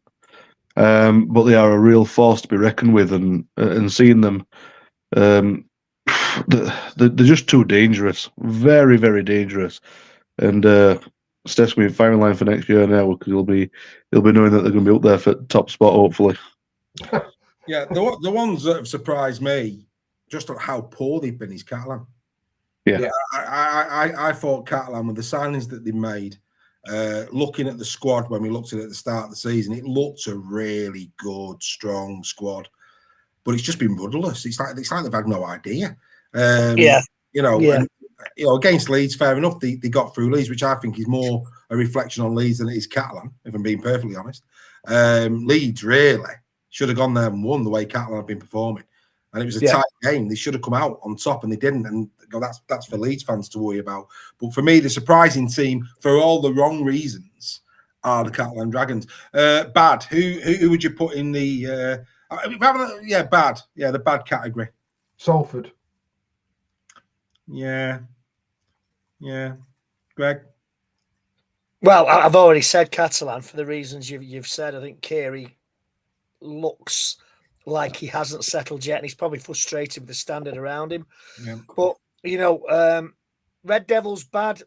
but they are a real force to be reckoned with, and seeing them, they're just too dangerous, very, very dangerous. And Steph's going to be firing line for next year now, because he'll be knowing that they're going to be up there for top spot, hopefully. Yeah, the ones that have surprised me just on how poor they've been is Catalan. Yeah. I thought Catalan, with the signings that they made, looking at the squad when we looked at it at the start of the season, it looked a really good, strong squad, but it's just been rudderless. It's like they've had no idea. Against Leeds, fair enough, they got through Leeds, which I think is more a reflection on Leeds than it is Catalan, if I'm being perfectly honest. Leeds really should have gone there and won the way Catalan have been performing. And it was a tight game. They should have come out on top, and they didn't. And that's for Leeds fans to worry about. But for me, the surprising team, for all the wrong reasons, are the Catalan Dragons. Bad. Who would you put in the bad? Yeah, the bad category. Salford. Yeah. Greg? Well, I've already said Catalan for the reasons you've said. I think Carey looks like he hasn't settled yet, and he's probably frustrated with the standard around him. Yeah. But Red Devils bad,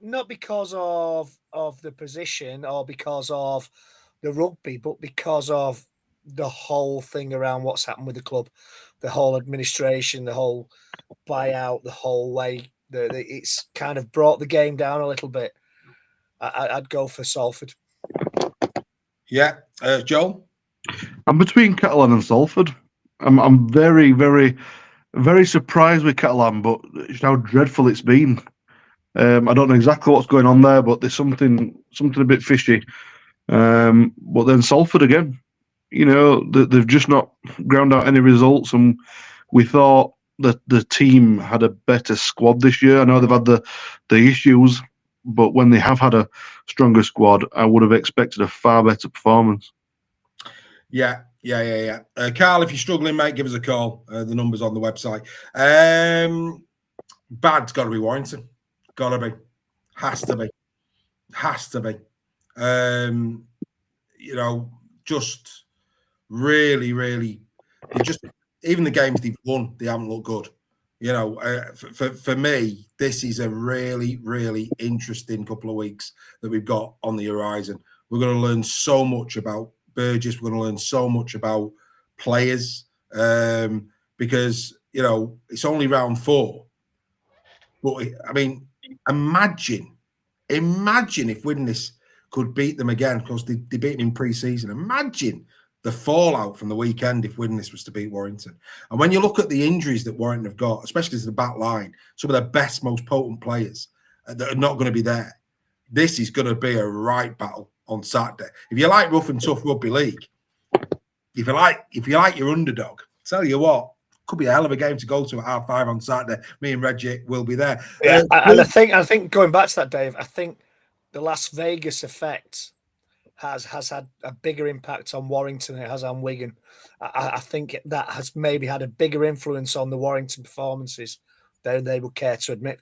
not because of the position or because of the rugby, but because of the whole thing around what's happened with the club, the whole administration, the whole buyout, the whole way it's kind of brought the game down a little bit. I'd go for Salford. Yeah, Joel? I'm between Catalan and Salford. I'm very, very, very surprised with Catalan, but how dreadful it's been. I don't know exactly what's going on there, but there's something a bit fishy. But then Salford again, they've just not ground out any results, and we thought that the team had a better squad this year. I know they've had the issues, but when they have had a stronger squad, I would have expected a far better performance. Yeah. Carl, if you're struggling, mate, give us a call. The number's on the website. Bad's got to be Warrington. Got to be. Has to be. Just really, really, even the games they've won, they haven't looked good. For me, this is a really, really interesting couple of weeks that we've got on the horizon. We're going to learn so much about Burgess. We're going to learn so much about players because, it's only round 4. But, I mean, imagine if Widnes could beat them again, because they beat them in pre-season. Imagine the fallout from the weekend if Widnes was to beat Warrington. And when you look at the injuries that Warrington have got, especially to the back line, some of their best, most potent players that are not going to be there, this is going to be a right battle on Saturday. If you like rough and tough rugby league, if you like your underdog, tell you what, could be a hell of a game to go to at 5:30 on Saturday. Me and Reggie will be there. Yeah, and I think going back to that, Dave, I think the Las Vegas effect has had a bigger impact on Warrington than it has on Wigan. I think that has maybe had a bigger influence on the Warrington performances than they would care to admit.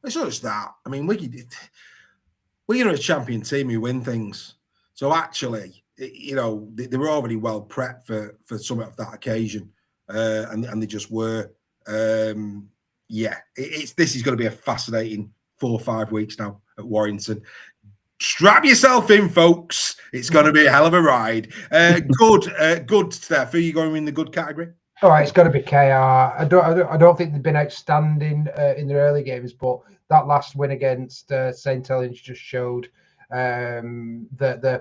It's not just that. I mean, Wigan are a champion team who win things. So actually, you know, they were already well prepped for some of that occasion, and they just were. This is going to be a fascinating 4 or 5 weeks now at Warrington. Strap yourself in, folks. It's going to be a hell of a ride. Good, Steph. Who are you going in the good category? All right, it's got to be KR. I don't think they've been outstanding in their early games, but that last win against St. Helens just showed their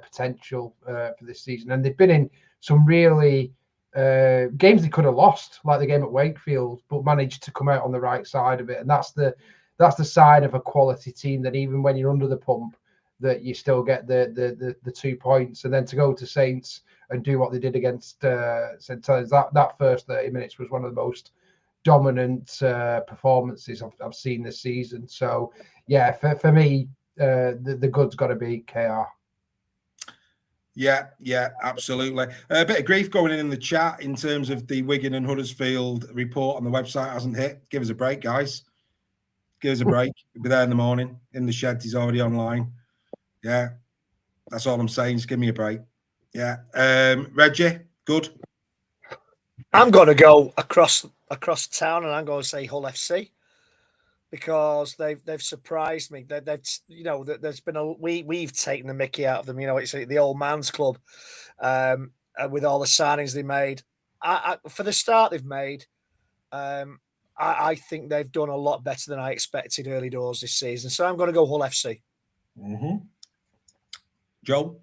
potential for this season. And they've been in some really games they could have lost, like the game at Wakefield, but managed to come out on the right side of it. And that's the sign of a quality team, that even when you're under the pump, that you still get the 2 points. And then to go to Saints and do what they did against St. Helens, that first 30 minutes was one of the most dominant performances I've seen this season. So yeah, for me, the good's got to be KR. Yeah, absolutely. A bit of grief going in the chat in terms of the Wigan and Huddersfield report on the website hasn't hit. Give us a break, guys. Give us a break. We'll be there in the morning. In the shed, he's already online. Yeah, that's all I'm saying. Just give me a break. Yeah. Reggie, good. I'm going to go across town, and I'm going to say Hull FC, because they've surprised me. They've you know, there's been we've taken the mickey out of them. You know, it's the old man's club with all the signings they made. For the start they've made, I think they've done a lot better than I expected early doors this season. So I'm going to go Hull FC. Mm-hmm. Joe?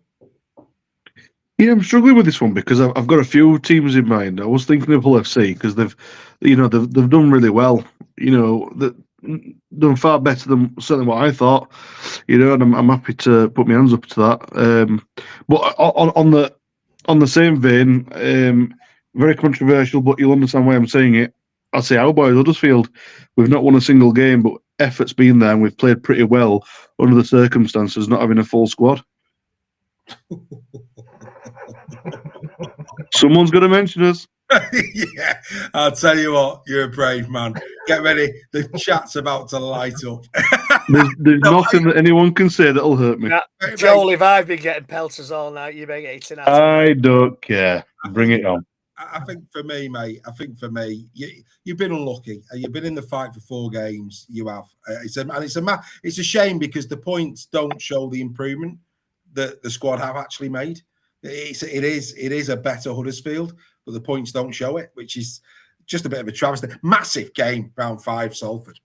Yeah, I'm struggling with this one because I've got a few teams in mind. I was thinking of Hull FC because they've done really well. You know, done far better than certainly what I thought. You know, and I'm happy to put my hands up to that. But on the same vein, very controversial, but you'll understand why I'm saying it. I'd say our boys Huddersfield. We've not won a single game, but effort's been there, and we've played pretty well under the circumstances, not having a full squad. Someone's going to mention us. Yeah, I'll tell you what, you're a brave man. Get ready. The chat's about to light up. There's nothing that anyone can say that'll hurt me. Joel, if I've been getting pelters all night, you better get eating out. I don't care. Bring it on. I think for me, mate, you've been unlucky. You've been in the fight for 4 games. You have. It's a shame because the points don't show the improvement that the squad have actually made. It is a better Huddersfield, but the points don't show it, which is just a bit of a travesty. Massive game, round 5, Salford.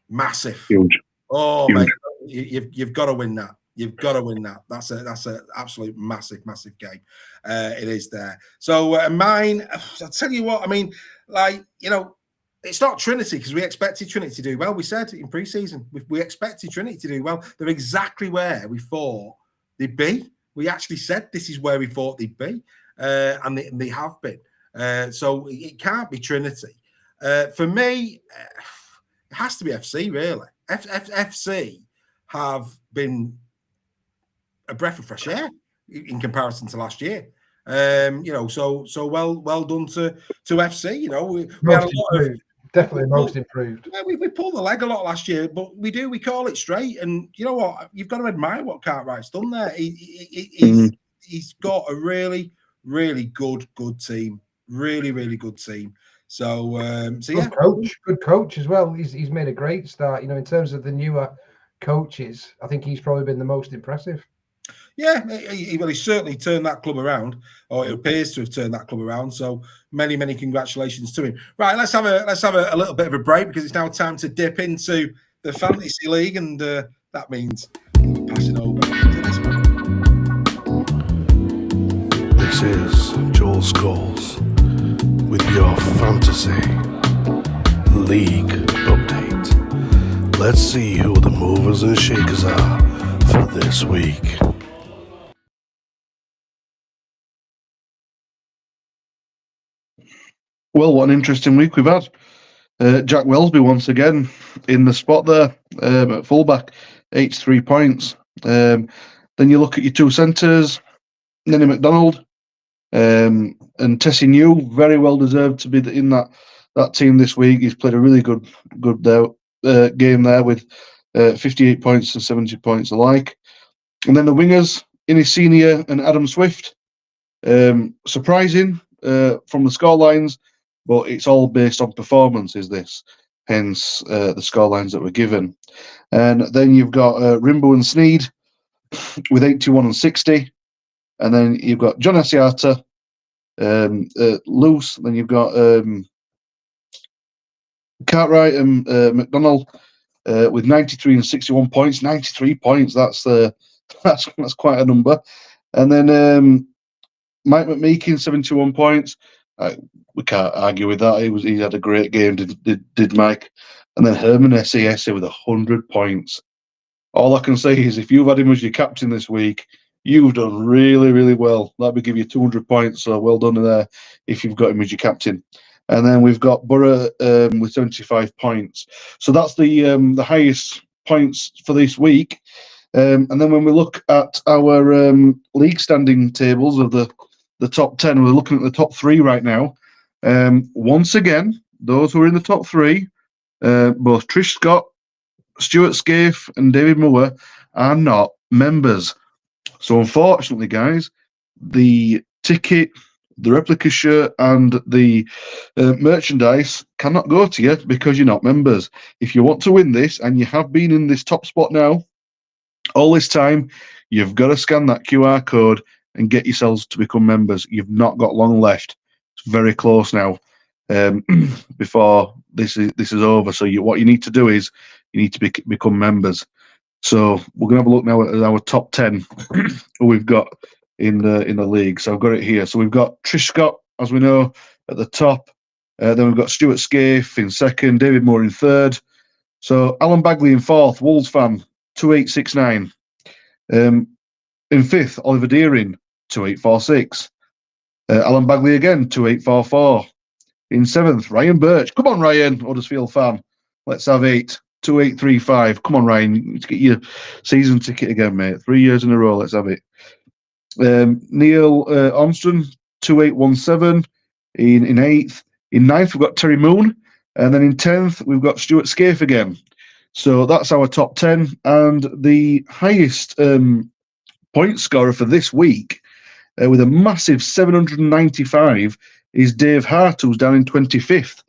Massive. Huge. Oh, Huge. Mate, you've got to win that. You've got to win that. That's an absolute massive game. It is there. So mine, I'll tell you what, I mean, like, you know, it's not Trinity because we expected Trinity to do well. We said in pre-season, we expected Trinity to do well. They're exactly where we thought they'd be. We actually said this is where we thought they'd be, and they have been. So it can't be Trinity. For me, it has to be FC, really. FC have been a breath of fresh air in comparison to last year. You know, so well done to FC. You know, we had a lot of, definitely most improved. Yeah, we pulled the leg a lot last year, but we call it straight. And you know what? You've got to admire what Cartwright's done there. He's got a really, really good team. Really good team. So yeah, good coach as well. He's made a great start. You know, in terms of the newer coaches, I think he's probably been the most impressive. Yeah, he certainly turned that club around, or it appears to have turned that club around. So many congratulations to him. Right, let's have a little bit of a break because it's now time to dip into the fantasy league, and that means passing over to this one. This is Joel Scholes with your fantasy league update. Let's see who the movers and shakers are for this week. Well, what an interesting week we've had. Jack Wellesby once again in the spot there at fullback, 83 points. Then you look at your two centres, Nenny McDonald and Tessie New, very well deserved to be in that team this week. He's played a really good game there with 58 points and 70 points alike. And then the wingers, Innes Senior and Adam Swift. Surprising from the scorelines, but it's all based on performance, is this? Hence the scorelines that were given. And then you've got Rimbo and Sneed with 81 and 60. And then you've got John Asiata, loose. Then you've got Cartwright and McDonald with 93 and 61 points. 93 points, that's quite a number. And then Mike McMeekin, 71 points. We can't argue with that. He had a great game, did Mike. And then Herman Esse with 100 points. All I can say is if you've had him as your captain this week, you've done really, really well. That would give you 200 points, so well done there if you've got him as your captain. And then we've got Borough with 75 points. So that's the highest points for this week. And then when we look at our league standing tables of the top 10, we're looking at the top 3 right now. Once again, those who are in the top 3, both Trish Scott, Stuart Scaife and David Moore are not members. So unfortunately, guys, the ticket, the replica shirt and the merchandise cannot go to you because you're not members. If you want to win this, and you have been in this top spot now all this time, you've got to scan that QR code and get yourselves to become members. You've not got long left. It's very close now before this is over. So what you need to do is you need to become members. So we're going to have a look now at our top 10 who we've got in the league. So I've got it here. So we've got Trish Scott, as we know, at the top. Then we've got Stuart Scaife in second, David Moore in third. So Alan Bagley in fourth, Wolves fan, 2869. In fifth, Oliver Deering, 2846. Alan Bagley again, 2844. In seventh, Ryan Birch. Come on, Ryan, Huddersfield fan. Let's have 2835. Come on, Ryan. Let's get your season ticket again, mate. 3 years in a row. Let's have it. Neil Armstrong, 2817 in eighth. In ninth, we've got Terry Moon. And then in 10th, we've got Stuart Scaife again. So that's our top 10. And the highest point scorer for this week, with a massive 795, is Dave Hart, who's down in 25th.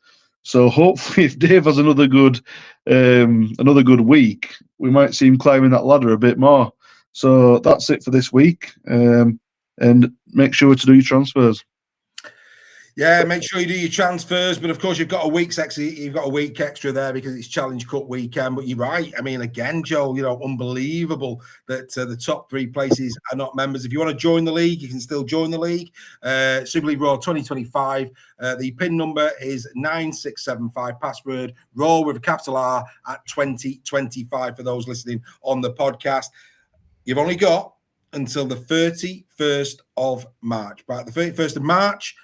So hopefully, if Dave has another good week, we might see him climbing that ladder a bit more. So that's it for this week. And make sure to do your transfers. Yeah, make sure you do your transfers. But of course, you've got a week extra there because it's Challenge Cup weekend. But you're right. I mean, again, Joel, unbelievable that the top 3 places are not members. If you want to join the league, you can still join the league. Super League Raw 2025. The PIN number is 9675. Password Raw with a capital R at 2025 for those listening on the podcast. You've only got until the 31st of March. Right, the 31st of March.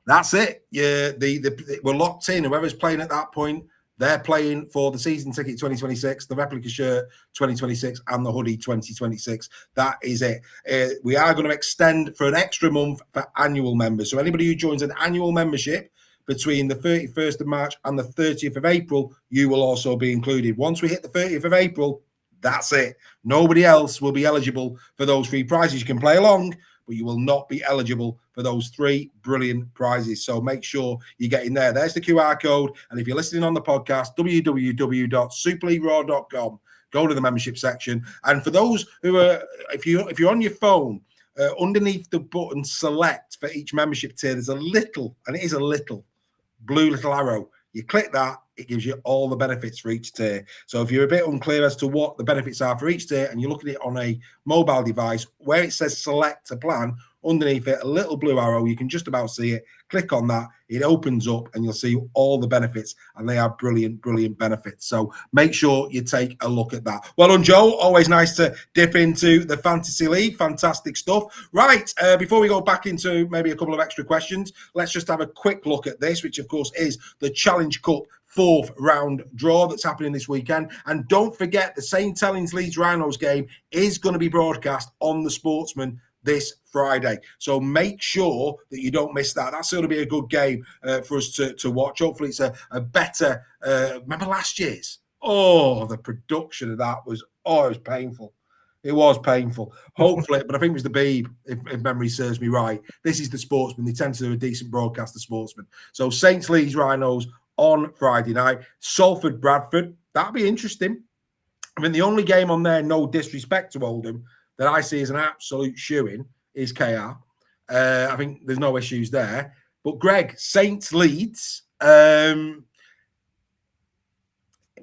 That's it. Yeah, we're locked in. Whoever's playing at that point, they're playing for the season ticket 2026, the replica shirt 2026, and the hoodie 2026. That is it. We are going to extend for an extra month for annual members. So anybody who joins an annual membership between the 31st of March and the 30th of April, you will also be included. Once we hit the 30th of April, that's it. Nobody else will be eligible for those 3 prizes. You can play along, but you will not be eligible for those 3 brilliant prizes. So make sure you get in there. There's the QR code. And if you're listening on the podcast, www.superleagueraw.com, go to the membership section. And for those who are, if you're on your phone, underneath the button select for each membership tier, there's a little, and it is a little, blue little arrow. You click that, it gives you all the benefits for each tier. So if you're a bit unclear as to what the benefits are for each tier and you're looking at it on a mobile device, where it says select a plan, underneath it, a little blue arrow. You can just about see it. Click on that. It opens up and you'll see all the benefits, and they are brilliant, brilliant benefits. So make sure you take a look at that. Well done, Joel. Always nice to dip into the Fantasy League. Fantastic stuff. Right, before we go back into maybe a couple of extra questions, let's just have a quick look at this, which of course is the Challenge Cup 4th round draw that's happening this weekend. And don't forget, the St. Helens Leeds Rhinos game is going to be broadcast on the Sportsman this Friday. So make sure that you don't miss that. That's going to be a good game for us to watch. Hopefully it's a better, remember last year's? Oh, the production of that was, it was painful. It was painful. Hopefully, but I think it was the Beeb, if memory serves me right. This is the Sportsman. They tend to do a decent broadcast, the Sportsman. So Saints Leeds Rhinos on Friday night. Salford Bradford. That'll be interesting. I mean, the only game on there, no disrespect to Oldham, that I see as an absolute shoo-in is KR. I think there's no issues there. But Greg, Saints Leeds. Again,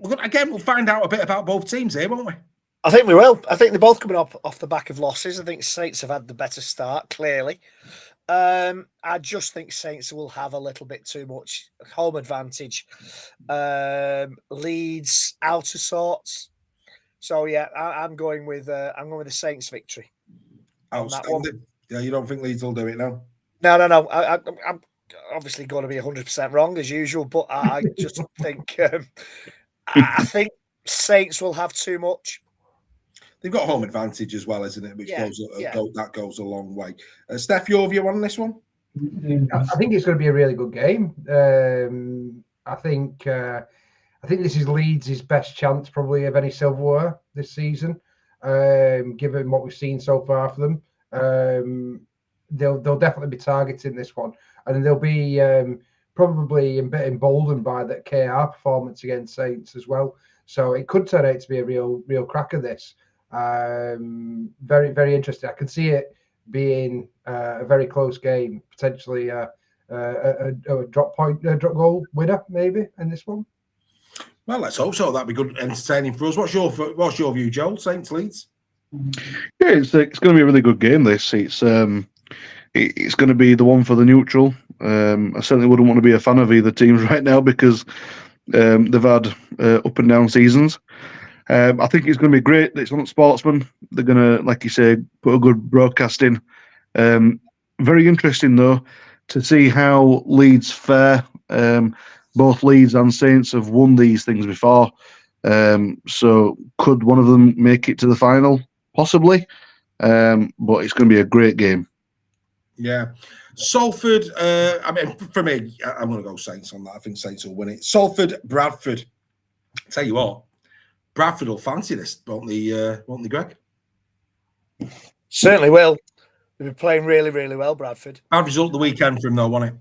we'll find out a bit about both teams here, won't we? I think we will. I think they're both coming up off the back of losses. I think Saints have had the better start, clearly. I just think Saints will have a little bit too much home advantage. Leeds out of sorts. So yeah, I'm going with the Saints victory. Outstanding. Yeah, you don't think Leeds will do it now? No. I'm obviously going to be 100% wrong as usual, but I just think I think Saints will have too much. They've got home advantage as well, isn't it? Which goes a long way. Steph, your view on this one? I think it's going to be a really good game. I think this is Leeds' best chance probably of any silverware this season, given what we've seen so far for them. They'll definitely be targeting this one, and they'll be probably a bit emboldened by that KR performance against Saints as well. So it could turn out to be a real cracker. This very, very interesting. I can see it being a very close game, potentially a drop goal winner maybe in this one. Well, let's hope so. That'd be good, entertaining for us. What's your view, Joel? Saints Leeds? Yeah, it's going to be a really good game. This it's going to be the one for the neutral. I certainly wouldn't want to be a fan of either teams right now because they've had up and down seasons. I think it's going to be great that it's on Sportsman. They're going to, like you say, put a good broadcast in. Very interesting, though, to see how Leeds fare. Both Leeds and Saints have won these things before. So could one of them make it to the final? Possibly. But it's going to be a great game. Yeah. Salford, I mean, for me, I'm going to go Saints on that. I think Saints will win it. Salford, Bradford. Tell you what, Bradford will fancy this, won't they, Greg? Certainly will. They've been playing really, really well, Bradford. Bad result the weekend for him, though, wasn't it?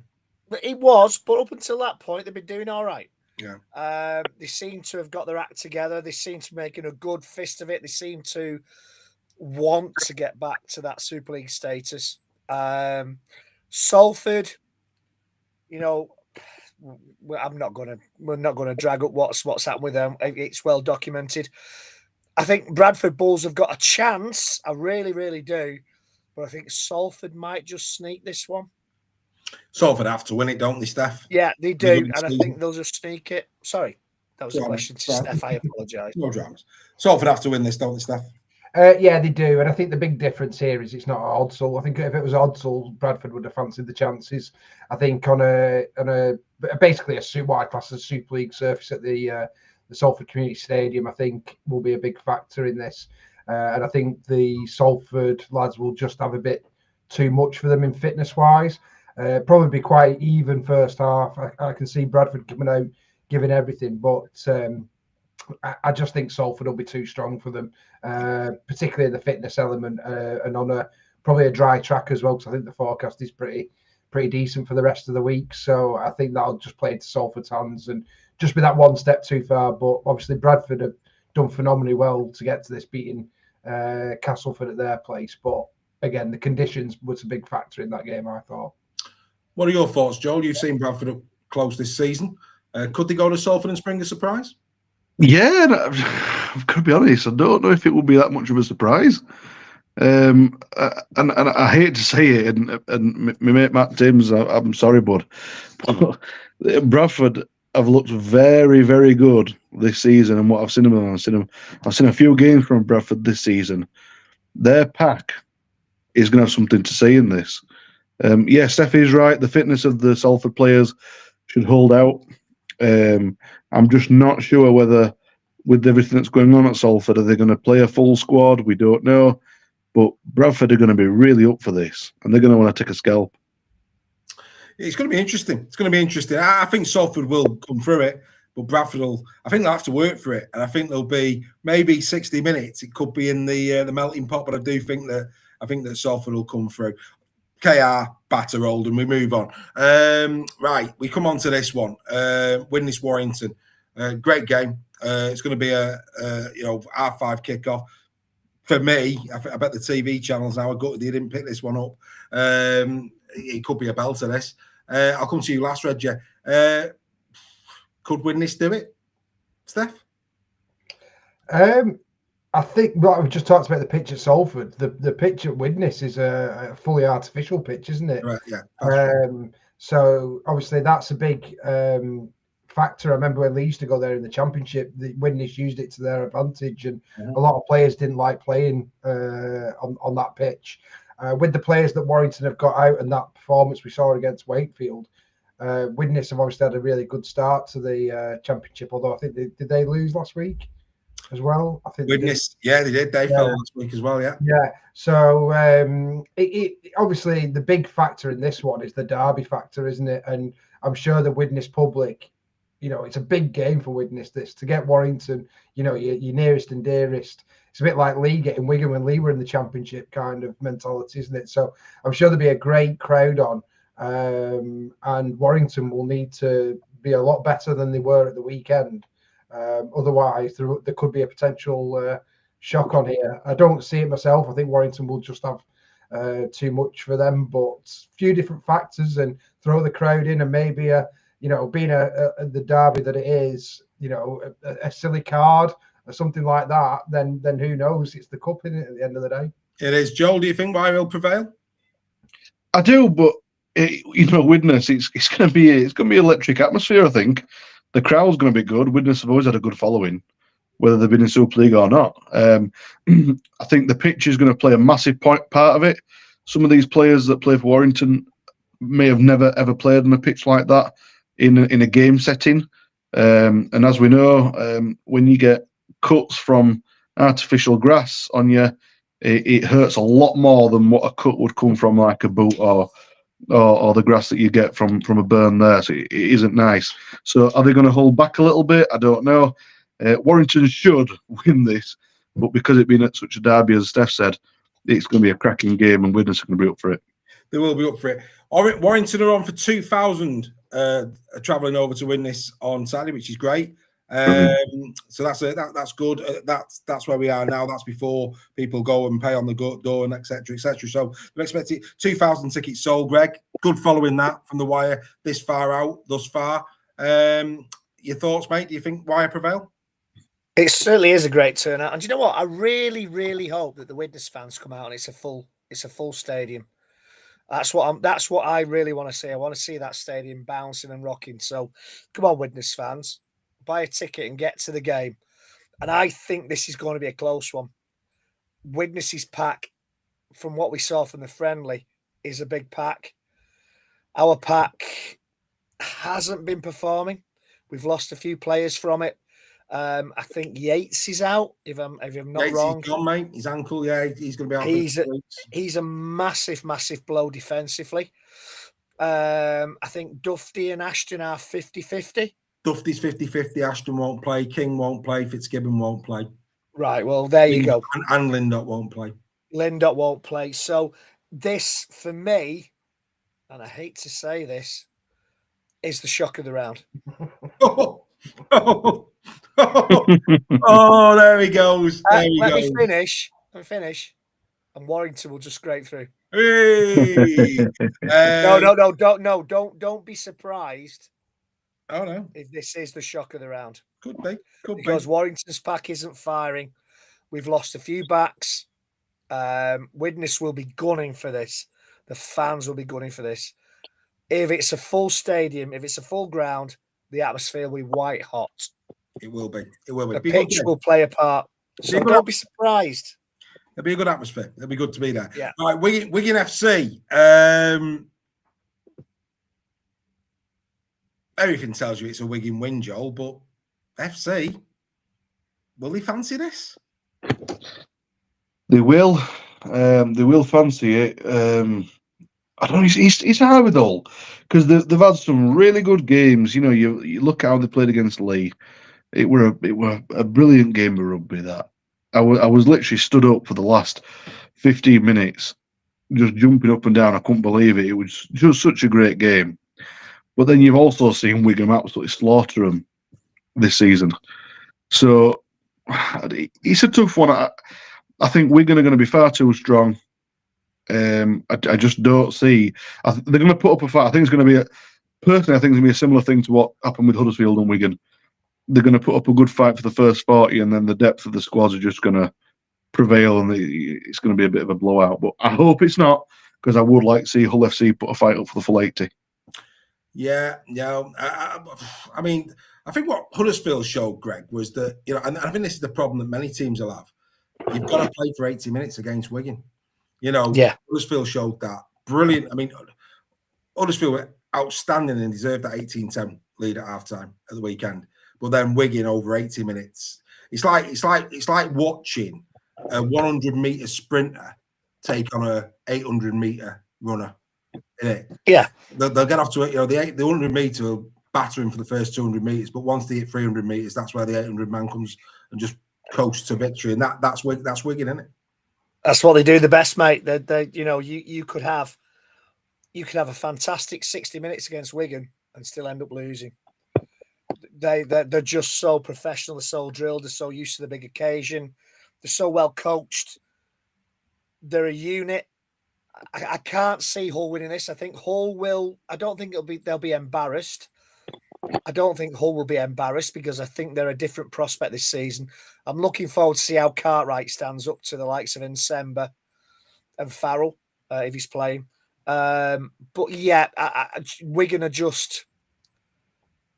It was, but up until that point, they've been doing all right. Yeah. They seem to have got their act together. They seem to be making a good fist of it. They seem to want to get back to that Super League status. Salford, we're not going to drag up what's happened with them. It's well documented. I think Bradford Bulls have got a chance. I really, really do. But I think Salford might just sneak this one. Salford have to win it, don't they, Steph? Yeah, they do. And I think they'll just sneak it. Sorry, that was a question to Steph. I apologise. No dramas. Salford have to win this, don't they, Steph? Yeah, they do. And I think the big difference here is it's not Odsal. I think if it was Odsal, Bradford would have fancied the chances. I think on a basically what I class as a Super League surface at the Salford Community Stadium, I think will be a big factor in this. And I think the Salford lads will just have a bit too much for them in fitness-wise. Probably be quite even first half. I can see Bradford coming out, giving everything, but I just think Salford will be too strong for them, particularly in the fitness element and on probably a dry track as well, because I think the forecast is pretty decent for the rest of the week. So I think that'll just play to Salford's hands and just be that one step too far. But obviously Bradford have done phenomenally well to get to this, beating Castleford at their place. But again, the conditions was a big factor in that game, I thought. What are your thoughts, Joel? You've seen Bradford up close this season. Could they go to Salford and spring a surprise? Yeah, I've got to be honest. I don't know if it will be that much of a surprise. And I hate to say it, and my mate Matt Timms, I'm sorry, bud, but Bradford have looked very, very good this season. And what I've seen I've seen a few games from Bradford this season. Their pack is going to have something to say in this. Yeah, Steffi's right. The fitness of the Salford players should hold out. I'm just not sure whether, with everything that's going on at Salford, are they going to play a full squad? We don't know. But Bradford are going to be really up for this, and they're going to want to take a scalp. It's going to be interesting. It's going to be interesting. I think Salford will come through it, but Bradford will. I think they'll have to work for it, and I think there'll be maybe 60 minutes. It could be in the melting pot, but I think that Salford will come through. KR batter Oldham. We move on. Right, we come on to this one. Widnes Warrington. Great game. It's going to be a R5 kickoff. For me, I bet the TV channels now are gutted they didn't pick this one up. It could be a belter, this. I'll come to you last, Reg. Could Widnes do it, Steph? I think what we've just talked about the pitch at Salford. The pitch at Widnes is a fully artificial pitch, isn't it? Right, yeah. So obviously that's a big factor. I remember when they used to go there in the Championship, the Widnes used it to their advantage, and a lot of players didn't like playing on that pitch. With the players that Warrington have got out and that performance we saw against Wakefield, Widnes have obviously had a really good start to the Championship. Although I think did they lose last week as well? I think Widnes, they did. They fell last week as well. Yeah. Yeah. So it obviously the big factor in this one is the derby factor, isn't it? And I'm sure the Widnes public, it's a big game for Widnes. This to get Warrington, your nearest and dearest. It's a bit like Lee getting Wigan when Lee were in the Championship kind of mentality, isn't it? So I'm sure there'll be a great crowd on, and Warrington will need to be a lot better than they were at the weekend. Otherwise, there could be a potential shock on here. I don't see it myself. I think Warrington will just have too much for them, but a few different factors and throw the crowd in, and maybe being the derby that it is, a silly card or something like that. Then who knows? It's the cup, isn't it, at the end of the day. It is. Joel, do you think Wire will prevail? I do, but Widnes, it's going to be electric atmosphere. I think the crowd's going to be good. Widnes have always had a good following, whether they've been in Super League or not. I think the pitch is going to play a massive part of it. Some of these players that play for Warrington may have never ever played on a pitch like that in a game setting. And as we know, when you get cuts from artificial grass on you, it hurts a lot more than what a cut would come from like a boot or the grass that you get from a burn there. So it isn't nice. So are they going to hold back a little bit? I don't know. Warrington should win this, but because it being at such a derby, as Steph said, it's going to be a cracking game, and Widnes are going to be up for it. They will be up for it. Warrington are on for 2,000 travelling over to Widnes on Saturday, which is great. So that's good. That's where we are now. That's before people go and pay on the door and etc. So we're expecting 2,000 tickets sold. Greg, good following that from the Wire this far out thus far. Your thoughts, mate? Do you think Wire prevail? It certainly is a great turnout, and do you know what? I really, really hope that the Widnes fans come out and it's a full stadium. That's what I really want to see. I want to see that stadium bouncing and rocking. So, come on, Widnes fans, buy a ticket and get to the game. And I think this is going to be a close one. Widnes's pack, from what we saw from the friendly, is a big pack. Our pack hasn't been performing. We've lost a few players from it. I think Yates is out. If I'm not wrong, he's gone, mate. His ankle, he's going to be out. He's a massive blow defensively. I think Duffy and Ashton are 50-50. Duffy's 50-50. Ashton won't play. King won't play. Fitzgibbon won't play. Right. Well, there you go. And Lindott won't play. Lindott won't play. So this, for me, and I hate to say this, is the shock of the round. Oh, there he goes. Let me finish. And Warrington will just scrape through. Hey. Don't be surprised. Oh no! If this is the shock of the round, could be because Warrington's pack isn't firing. We've lost a few backs. Widnes will be gunning for this. The fans will be gunning for this. If it's a full stadium, if it's a full ground, the atmosphere will be white hot. It will be. It will be. The pitch will play a part. So don't be surprised. It'll be a good atmosphere. It'll be good to be there. Yeah. All right, Wigan FC. Everything tells you it's a Wigan win, Joel, but FC, will they fancy this? They will. They will fancy it. I don't know. It's hard with all because they've had some really good games. You know, you look at how they played against Lee. It were a brilliant game of rugby. That I was literally stood up for the last 15 minutes, just jumping up and down. I couldn't believe it. It was just such a great game. But then you've also seen Wigan absolutely slaughter them this season. So it's a tough one. I think Wigan are going to be far too strong. I just don't see. They're going to put up a fight. I think it's going to be personally. I think it's going to be a similar thing to what happened with Huddersfield and Wigan. They're going to put up a good fight for the first 40, and then the depth of the squads are just going to prevail, and it's going to be a bit of a blowout. But I hope it's not, because I would like to see Hull FC put a fight up for the full 80. Yeah. I mean, I think what Huddersfield showed, Greg, was that, you know, and I think this is the problem that many teams will have. You've got to play for 80 minutes against Wigan. You know, Huddersfield showed that. Brilliant. I mean, Huddersfield were outstanding and deserved that 18-10 lead at halftime at the weekend. But then Wigan over 80 minutes. It's like watching a 100-meter sprinter take on a 800-meter runner. Isn't it? Yeah. They'll get off to it. You know, the 100-meter will batter him for the first 200 meters, but once they hit 300 meters, that's where the 800 man comes and just coasts to victory. And that's Wigan, isn't it? That's what they do the best, mate. They you know, you could have a fantastic 60 minutes against Wigan and still end up losing. They're just so professional, they're so drilled, they're so used to the big occasion, they're so well coached. They're a unit. I can't see Hull winning this. I think Hull will. I don't think they'll be embarrassed. I don't think Hull will be embarrassed because I think they're a different prospect this season. I'm looking forward to see how Cartwright stands up to the likes of Nsemba and Farrell if he's playing. But yeah, Wigan are just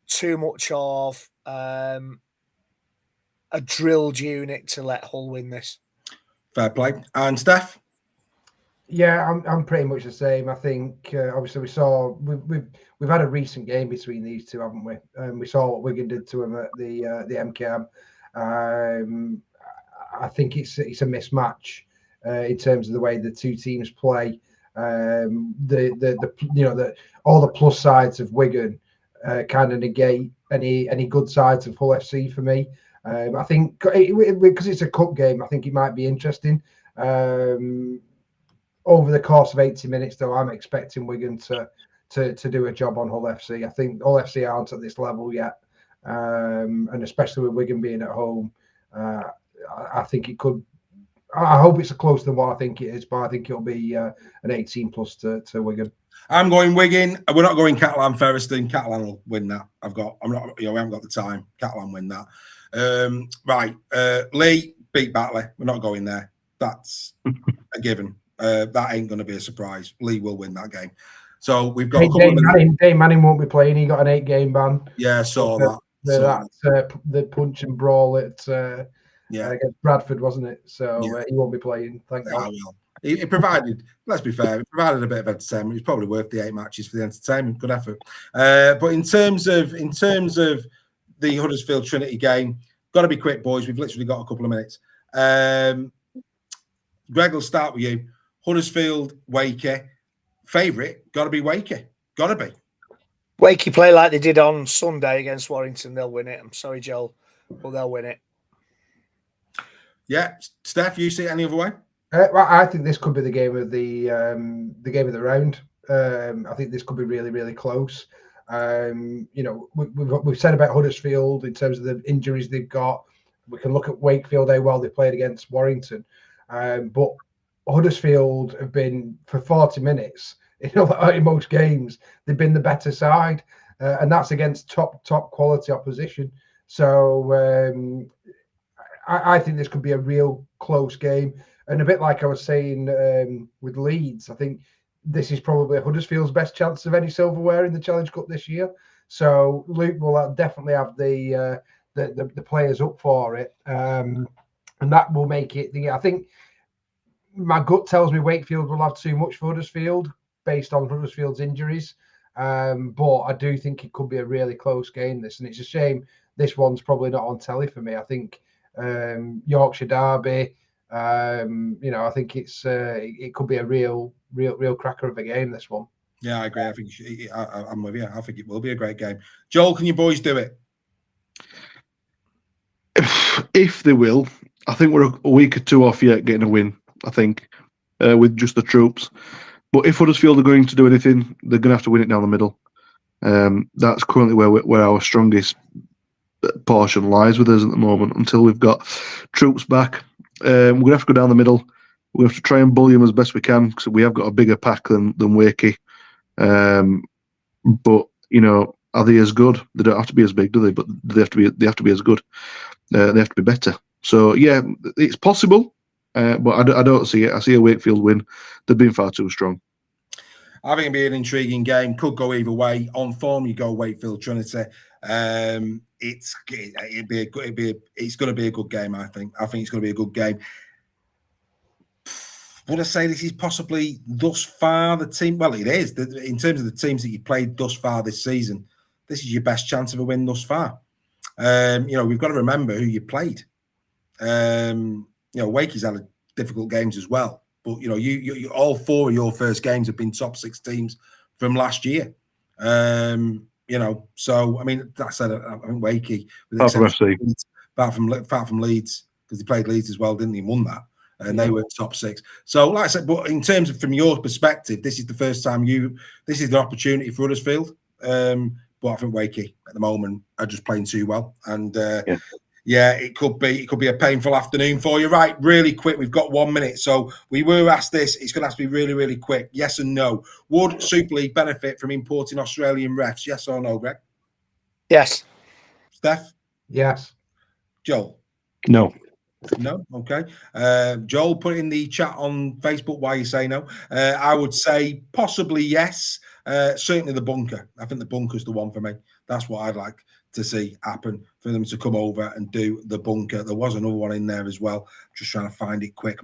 too much of a drilled unit to let Hull win this. Fair play. And Steph? Yeah, I'm pretty much the same. I think obviously we've had a recent game between these two, haven't we? We saw what Wigan did to him at the MKM. I think it's a mismatch in terms of the way the two teams play. The all the plus sides of Wigan kind of negate any good sides of Hull FC for me. I think because it's a cup game, I think it might be interesting. Over the course of 80 minutes, though, I'm expecting Wigan to do a job on Hull FC. I think Hull FC aren't at this level yet, and especially with Wigan being at home, I think it could. I hope it's closer than what I think it is, but I think it'll be an 18 plus to Wigan. I'm going Wigan. We're not going Catalan Ferriston. Catalan will win that. We haven't got the time. Catalan win that. Right. Lee beat Batley. We're not going there. That's a given. That ain't going to be a surprise. Lee will win that game. So we've got Dave Manning won't be playing. He got an 8-game ban. Yeah, saw that. The punch and brawl at against Bradford, wasn't it? So he won't be playing. Thank God. He provided. Let's be fair. He provided a bit of entertainment. It's probably worth the 8 matches for the entertainment. Good effort. But in terms of the Huddersfield Trinity game, got to be quick, boys. We've literally got a couple of minutes. Greg, will start with you. Huddersfield, Wakey. Favourite, got to be Wakey. Got to be. Wakey play like they did on Sunday against Warrington. They'll win it. I'm sorry, Joel. Well, they'll win it. Yeah. Steph, you see it any other way? Well, I think this could be the game of the game of the round. I think this could be really, really close. We've said about Huddersfield in terms of the injuries they've got. We can look at Wakefield how well they played against Warrington. But Huddersfield have been, for 40 minutes, in most games, they've been the better side. And that's against top quality opposition. So I think this could be a real close game. And a bit like I was saying with Leeds, I think this is probably Huddersfield's best chance of any silverware in the Challenge Cup this year. So Luke will definitely have the players up for it, and that will make it. I think my gut tells me Wakefield will have too much for Huddersfield based on Huddersfield's injuries. But I do think it could be a really close game, this, and it's a shame this one's probably not on telly for me. I think Yorkshire Derby, I think it could be a real cracker of a game, this one. Yeah, I agree. I think I'm with you. I think it will be a great game. Joel, can you boys do it? If they will, I think we're a week or two off yet getting a win, I think, with just the troops. But if Huddersfield are going to do anything, they're going to have to win it down the middle. That's currently where our strongest portion lies with us at the moment. Until we've got troops back, we're going to have to go down the middle. We have to try and bully them as best we can because we have got a bigger pack than Wakey. But are they as good? They don't have to be as big, do they? But they have to be as good. They have to be better. So yeah, it's possible, but I don't see it. I see a Wakefield win. They've been far too strong. I think it'll be an intriguing game. Could go either way. On form, you go Wakefield Trinity. It's going to be a good game. I think it's going to be a good game. Would I say this is possibly thus far the team? Well, it is. In terms of the teams that you played thus far this season, this is your best chance of a win thus far. We've got to remember who you played. Wakey's had difficult games as well. But, you all four of your first games have been top 6 teams from last year. So, I mean, that said, I think Wakey, apart from Leeds, because he played Leeds as well, didn't he? Won that. And they were top 6. So, like I said, but in terms of from your perspective, this is the first time this is the opportunity for Huddersfield. But I think Wakey at the moment are just playing too well. And it could be a painful afternoon for you. Right, really quick, we've got 1 minute. So we were asked this, it's going to have to be really, really quick. Yes and no. Would Super League benefit from importing Australian refs? Yes or no, Greg? Yes. Steph? Yes. Joel? No. No, okay. Joel, put in the chat on Facebook why you say no. I would say possibly yes. Certainly the bunker. I think the bunker's the one for me. That's what I'd like to see happen, for them to come over and do the bunker. There was another one in there as well. Just trying to find it quick.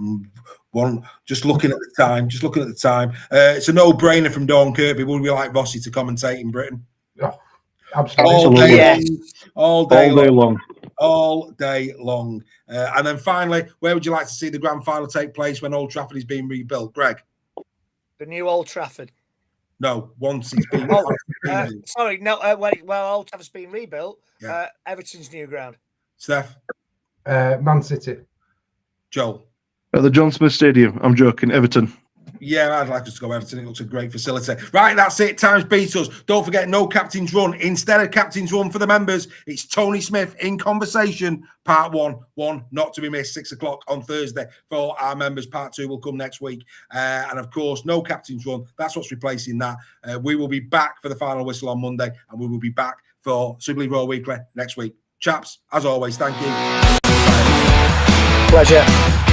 Just looking at the time. It's a no-brainer from Dawn Kirby. Would we like Rossi to commentate in Britain? Oh, absolutely. All day long. All day long. And then finally, where would you like to see the grand final take place when Old Trafford is being rebuilt? Greg? The new Old Trafford. No, once it's been... sorry, no. Old Trafford's been rebuilt. Yeah. Everton's new ground. Steph? Man City. Joel? At the John Smith Stadium. I'm joking. Everton. Yeah, I'd like us to go Everton. It looks a great facility. Right, that's it. Time's beat us. Don't forget, no captain's run. Instead of captain's run for the members, it's Tony Smith in conversation, part 1. One not to be missed, 6 o'clock on Thursday for our members. Part 2 will come next week. And of course, no captain's run. That's what's replacing that. We will be back for the final whistle on Monday, and we will be back for Super League Royal Weekly next week. Chaps, as always, thank you. Pleasure.